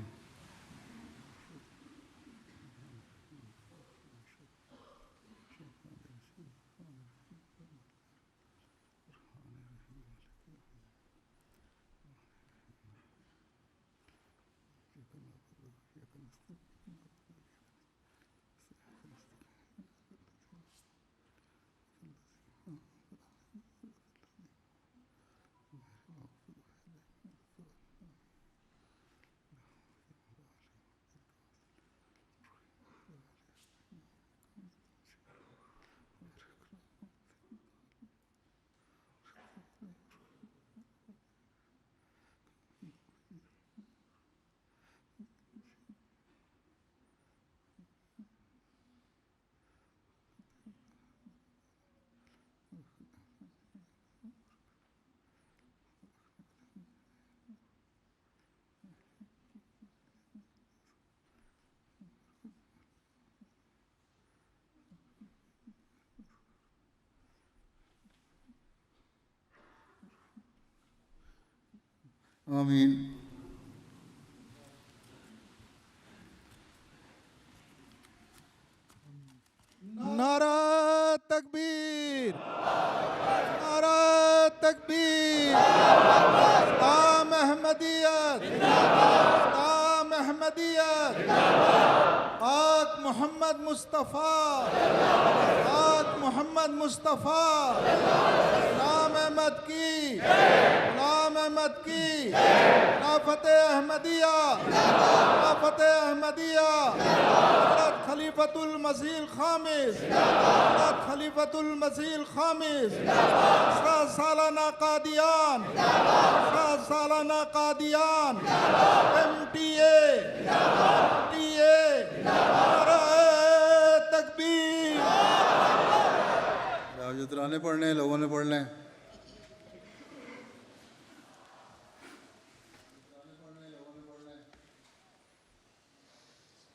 آمین. نعرہ تکبیر، نعرہ تکبیر، اسلام احمدیت، اسلام احمدیت، پاک محمد مصطفیٰ، پاک محمد مصطفیٰ، غلام احمد کی، غلام احمد کی، خلافت احمدیہ، خلافت احمدیہ، حضرت خلیفۃ المسیح الخامس، حضرت خلیفۃ المسیح الخامس، 7 سالانہ قادیان، 7 سالانہ قادیان، MTA، نعرہ تکبیر. جو ترانے پڑھنے ہیں لوگوں نے پڑھ لیں.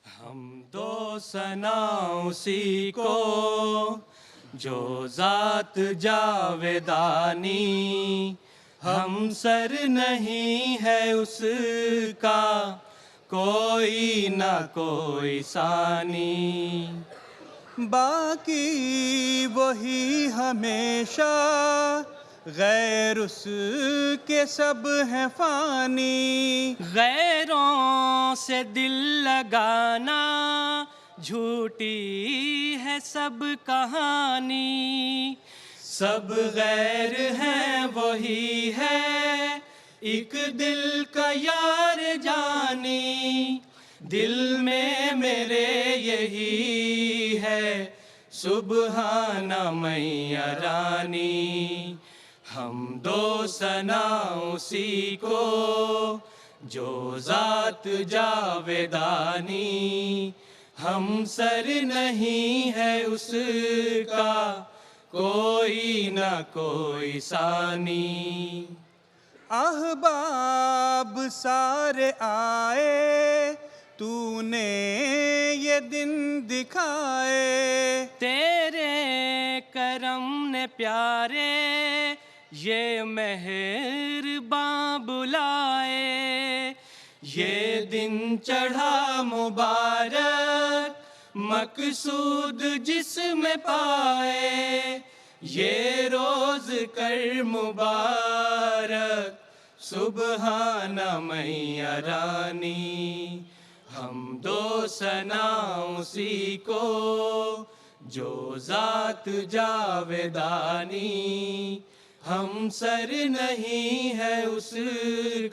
ہم دو ثنا اسی کو جو ذات جاویدانی، ہم سر نہیں ہے اس کا کوئی نہ کوئی ثانی. باقی وہی ہمیشہ، غیر اس کے سب ہیں فانی. غیروں سے دل لگانا جھوٹی ہے سب کہانی. سب غیر ہیں وہی ہے ایک دل کا یار جانی. دل میں میرے یہی ہے سبحان میاں رانی. ہم دو ثنا اسی کو جو ذات جاویدانی، ہم سر نہیں ہے اس کا کوئی نہ کوئی ثانی. احباب سارے آئے تو نے یہ دن دکھائے. تیرے کرم نے پیارے یہ مہرباں بلائے. یہ دن چڑھا مبارک مقصود جس میں پائے. یہ روز کر مبارک سبحان میاں رانی. ہم دو ثنا اسی کو جو ذات جاویدانی، ہم سر نہیں ہے اس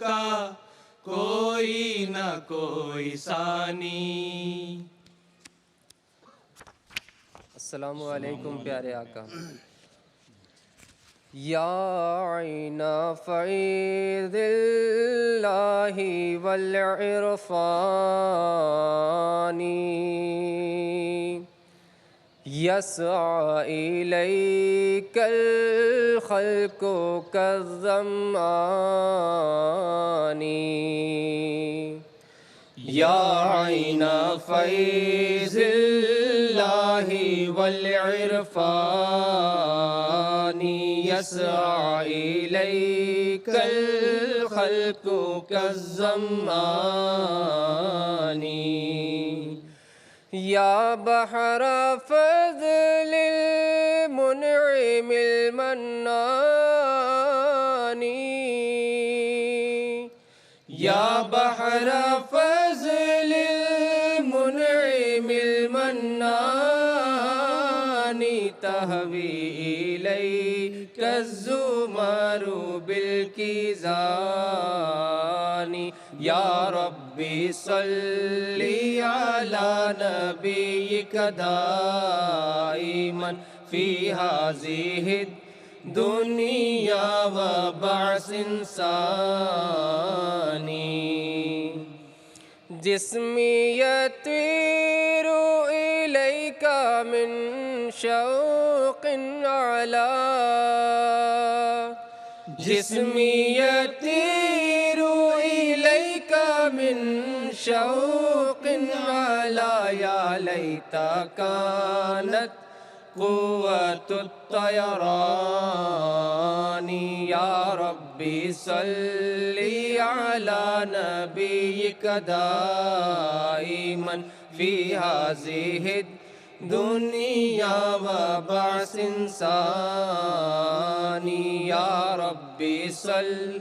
کا کوئی نہ کوئی ثانی. السلام علیکم پیارے آقا. یا عین فیض اللہ والعرفان، یسعی الیک الخلق کالظمآن. یا عین فیض اللہ والعرفان، يسعى إليك الخلق كالظمآن يا بحر فضل المنعم المنان يا بحر فضل المنعم المنان تهوي إليك الزمر بالكيزان يا ربي صل على نبيك دائما في هذه الدنيا وبعث إنساني جسمي يطير إليك من شوق على جسمي يطير إليك من شوق على يا ليت كانت قوة الطيران يا ربي صل على نبيك دائما في هذه الدنيا وبعث إنساني يا ربي صل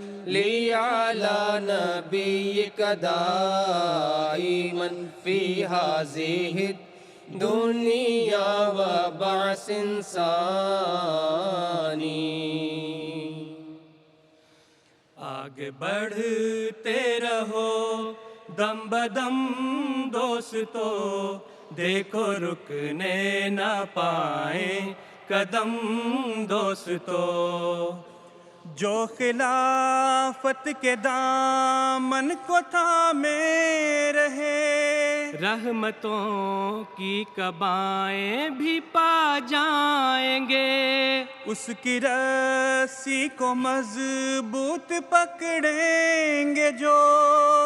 على نبيك دائما في هذه الدنيا وبعث إنساني آگے بڑھتے رہو دم بدم دوستو دیکھو رکنے نہ پائیں قدم دوستو جو خلافت کے دامن کو تھامے رہے رحمتوں کی کبائیں بھی پا جائیں گے اس کی رسی کو مضبوط پکڑیں گے جو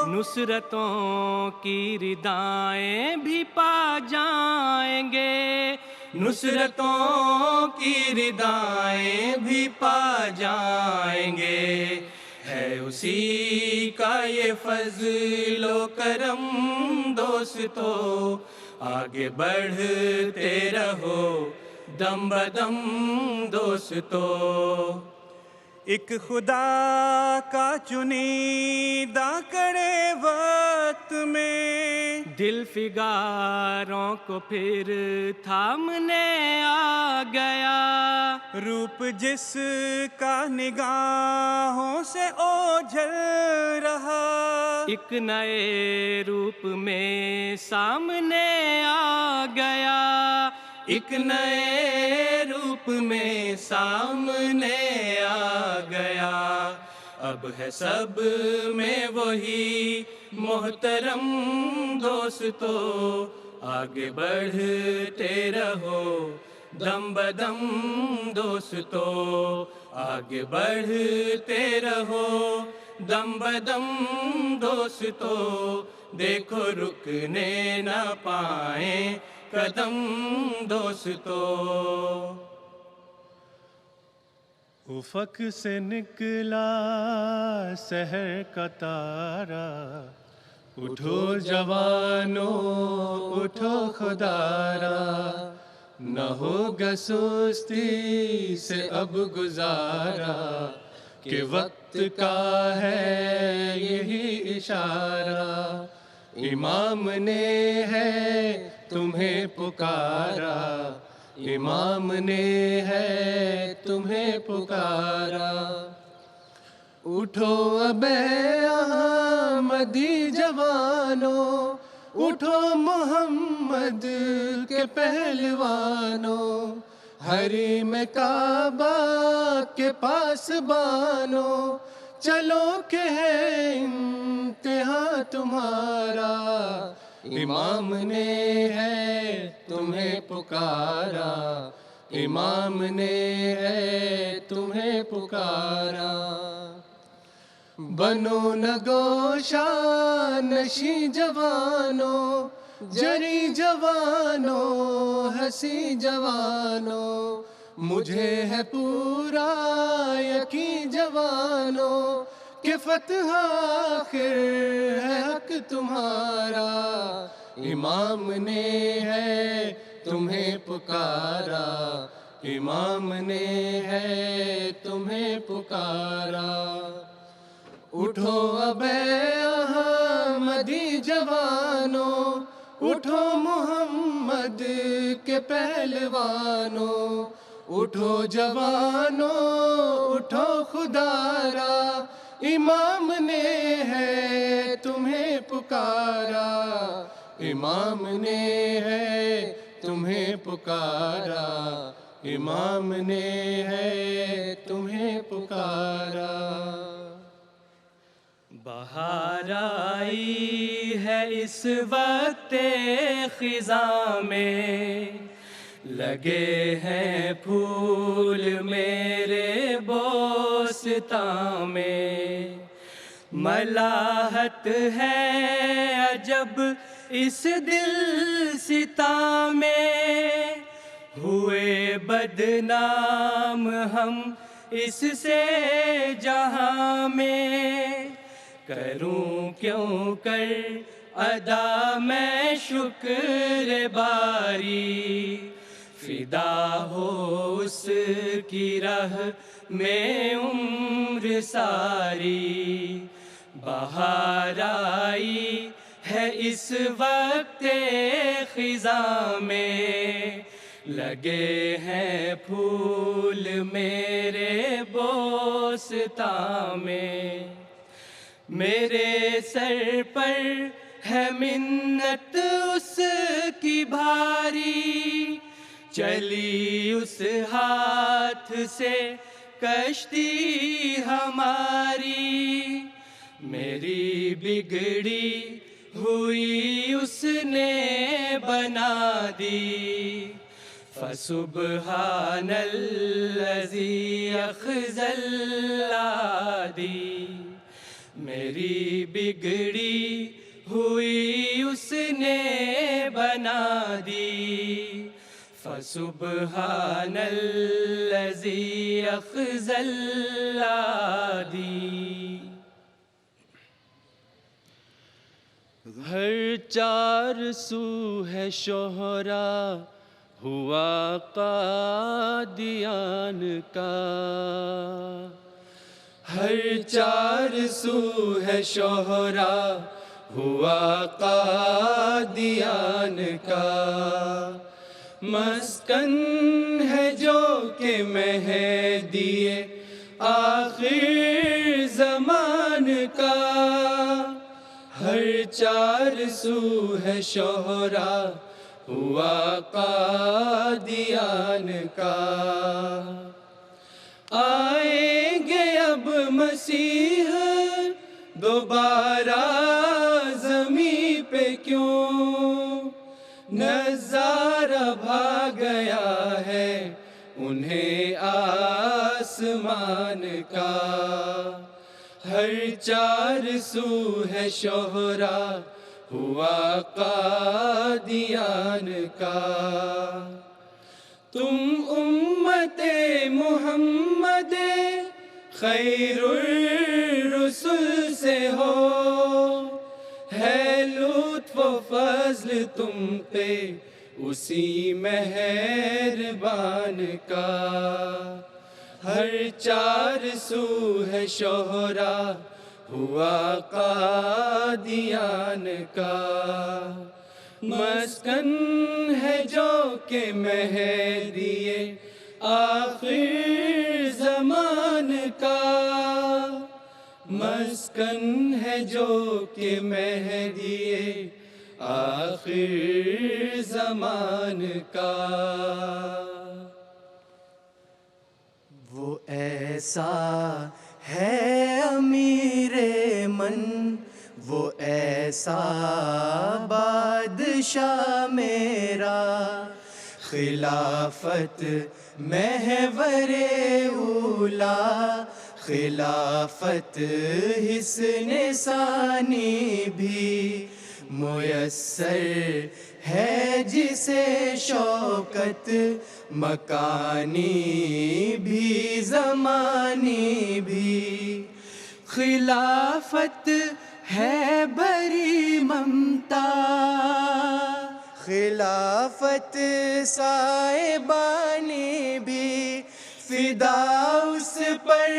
نصرتوں کی ردائیں بھی پا جائیں گے نصرتوں کی ردائیں بھی پا جائیں گے ہے اسی کا یہ فضل و کرم دوستو آگے بڑھتے رہو دم بدم دوستو ایک خدا کا چنیدہ کڑے وقت میں دل فگاروں کو پھر تھامنے آ گیا روپ جس کا نگاہوں سے اوجھل رہا ایک نئے روپ میں سامنے آ گیا ایک نئے روپ میں سامنے آ گیا اب ہے سب میں وہی محترم دوستو آگے بڑھتے رہو دم بدم دوستو آگے بڑھتے رہو دم بدم دوستو دیکھو رکنے نہ پائیں قدم دوستو افق سے نکلا سحر کا تارا اٹھو جوانو اٹھو خدارا نہ ہوگا سستی سے اب گزارا کہ وقت کا ہے یہی اشارہ امام نے ہے تمہیں پکارا امام نے ہے تمہیں پکارا اٹھو اب احمدی جوانوں اٹھو محمد کے پہلوانوں حریم کعبہ کے پاس بانو چلو کہ ہے امتحان تمہارا امام نے ہے تمہیں پکارا امام نے ہے تمہیں پکارا بنو نگوشا نشی جوانوں جری جوانوں ہنسی جوانوں مجھے ہے پورا یقین جوانوں کہ فتح آخر ہے حق تمہارا. امام نے ہے تمہیں پکارا, امام نے ہے تمہیں پکارا. اٹھو اب احمدی جوانوں, اٹھو محمد کے پہلوانوں. اٹھو جوانوں اٹھو خدارا, امام نے ہے تمہیں پکارا, امام نے ہے تمہیں پکارا, امام نے ہے تمہیں پکارا. بہار آئی ہے اس وقت خزاں میں, لگے ہیں پھول میرے بوستان میں. ملاحت ہے عجب اس دل ستا میں, ہوئے بدنام ہم اس سے جہاں میں. کروں کیوں کر ادا میں شکر باری, فدا ہو اس کی راہ میں عمر ساری. بہار آئی ہے اس وقت خزاں میں, لگے ہیں پھول میرے بوستان میں. میرے سر پر ہے منت اس کی بھاری, چلی اس ہاتھ سے کشتی ہماری. میری بگڑی ہوئی اس نے بنا دی, فسبحان الذی اخذ العادی. میری بگڑی ہوئی اس نے بنا دی, فسبحان الذی اخذ العادی. ہر چار سو ہے شہرا ہوا قادیان کا, ہر چار سو ہے شہرا ہوا قادیان کا. مسکن ہے جو کہ مہدی آخر زمان کا, ہر چار سو ہے شہرا ہوا قادیان کا. آئیں گے اب مسیح دوبارہ زمیں پہ کیوں, نظارہ بھاگ گیا ہے انہیں آسمان کا. ہر چار سو ہے شہرا ہوا قادیان کا. تم امت محمد خیر الرسل سے ہو, ہے لطف و فضل تم پہ اسی مہربان کا. ہر چار سو ہے شہرا ہوا قادیان کا. مسکن ہے جو کہ مہدی آخر زمان کا, مسکن ہے جو کہ مہدی آخر زمان کا. وہ ایسا ہے امیر من, وہ ایسا بادشاہ میرا, خلافت محور اولا, خلافت حسن ثانی بھی میسر ہے جسے شوکت مکانی بھی زمانی بھی، خلافت ہے بری ممتا، خلافت صاحبانی بھی، فدا اس پر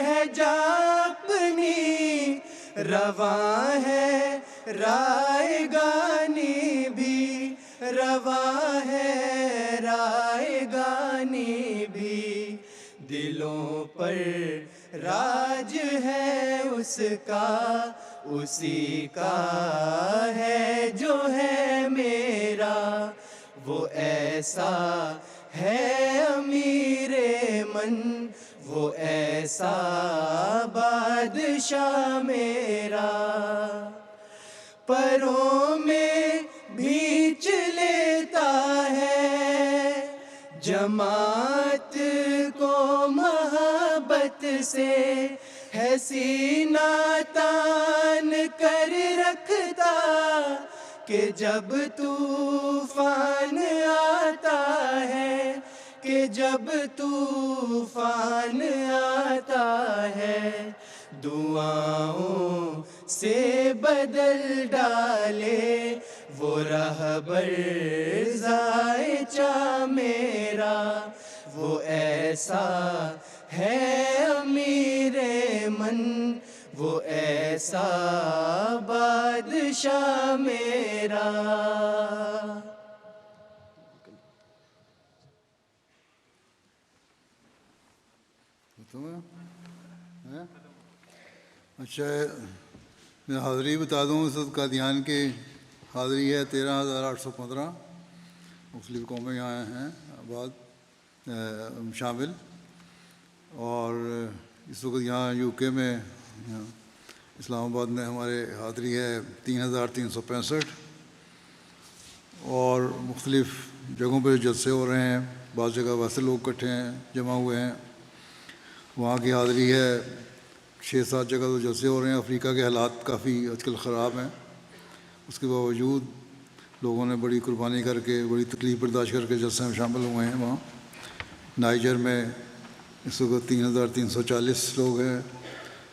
ہے جا اپنی، رواں ہے رائے گانی بھی، رواں ہے رائے گانی بھی، دلوں پر راج ہے اس کا، اسی کا ہے جو ہے میرا، وہ ایسا ہے امیر من، وہ ایسا بادشاہ میرا، پروں میں بھینچ لیتا ہے جماعت کو محبت سے، ہے سینہ تان کر رکھتا کہ جب طوفان آتا ہے، کہ جب طوفان آتا ہے، دعاؤں سے بدل ڈالے وہ رہبر ذائچہ میرا، وہ ایسا ہے امیر من، وہ ایسا بادشاہ میرا۔ اچھا، میں حاضری بتا دوں، اس وقت قادیان کی حاضری ہے 13,815، مختلف قومیں یہاں ہیں آباد شامل، اور اس وقت یہاں یو کے میں اسلام آباد میں ہمارے حاضری ہے 3,365، اور مختلف جگہوں پہ جلسے ہو رہے ہیں، بعض جگہ ویسے لوگ اکٹھے ہیں، جمع ہوئے ہیں، وہاں کی حاضری ہے 6-7 جگہ تو جلسے ہو رہے ہیں۔ افریقہ کے حالات کافی آج کل خراب ہیں، اس کے باوجود لوگوں نے بڑی قربانی کر کے، بڑی تکلیف برداشت کر کے جلسے میں شامل ہوئے ہیں۔ وہاں نائجر میں اس وقت 3,340 لوگ ہیں،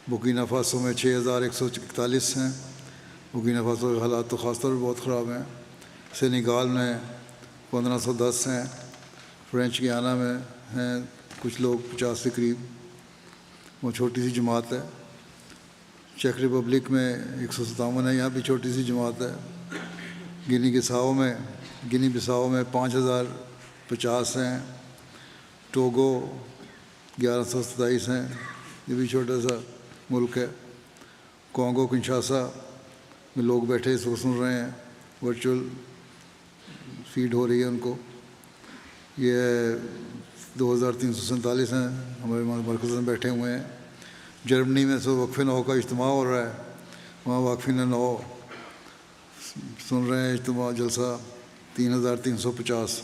بورکینا فاسو میں 6,141 ہیں، بورکینا فاسو کے حالات تو خاص طور پر بہت خراب ہیں، سینیگال میں 1,510 ہیں، فرینچ گیانا میں ہیں کچھ لوگ 50 کے قریب، وہ چھوٹی سی جماعت ہے، چیک ریپبلک میں 157 ہے، یہاں بھی چھوٹی سی جماعت ہے، گنی بساؤ میں 5,050 ہیں، ٹوگو 1,127 ہیں، یہ بھی چھوٹا سا ملک ہے، کانگو کنشاسا میں لوگ بیٹھے اس کو سن رہے ہیں، ورچوئل فیڈ ہو رہی ہے ان کو، یہ 2,347 ہیں، ہمارے مرکز میں بیٹھے ہوئے ہیں۔ جرمنی میں وقف نو کا اجتماع ہو رہا ہے، وہاں واقفین نو سن رہے ہیں اجتماع جلسہ 3,350،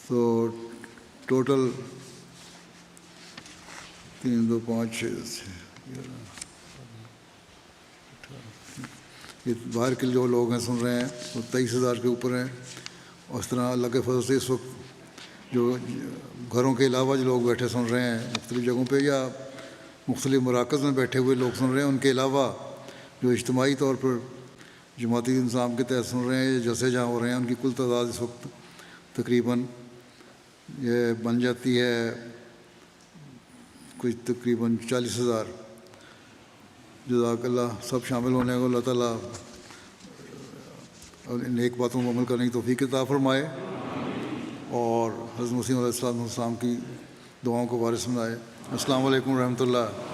تو ٹوٹل 3 2 5 6 یہ باہر کے جو لوگ ہیں سن رہے ہیں وہ 23,000 کے اوپر ہیں، اور اس طرح اللہ کے فضل سے اس وقت جو گھروں کے علاوہ جو لوگ بیٹھے سن رہے ہیں مختلف جگہوں پہ یا مختلف مراکز میں بیٹھے ہوئے لوگ سن رہے ہیں، ان کے علاوہ جو اجتماعی طور پر جماعتی نظام کے تحت سن رہے ہیں، جلسے جہاں ہو رہے ہیں، ان کی کل تعداد اس وقت تقریباً یہ بن جاتی ہے کچھ تقریباً 40,000۔ جزاک اللہ، سب شامل ہونے کو اللہ تعالیٰ نیک باتوں کو عمل کرنے کی توفیق عطا فرمائے، اور حضرت مسیح علیہ السلام کی دعاؤں کو وارث بنائے۔ السلام علیکم ورحمۃ اللہ۔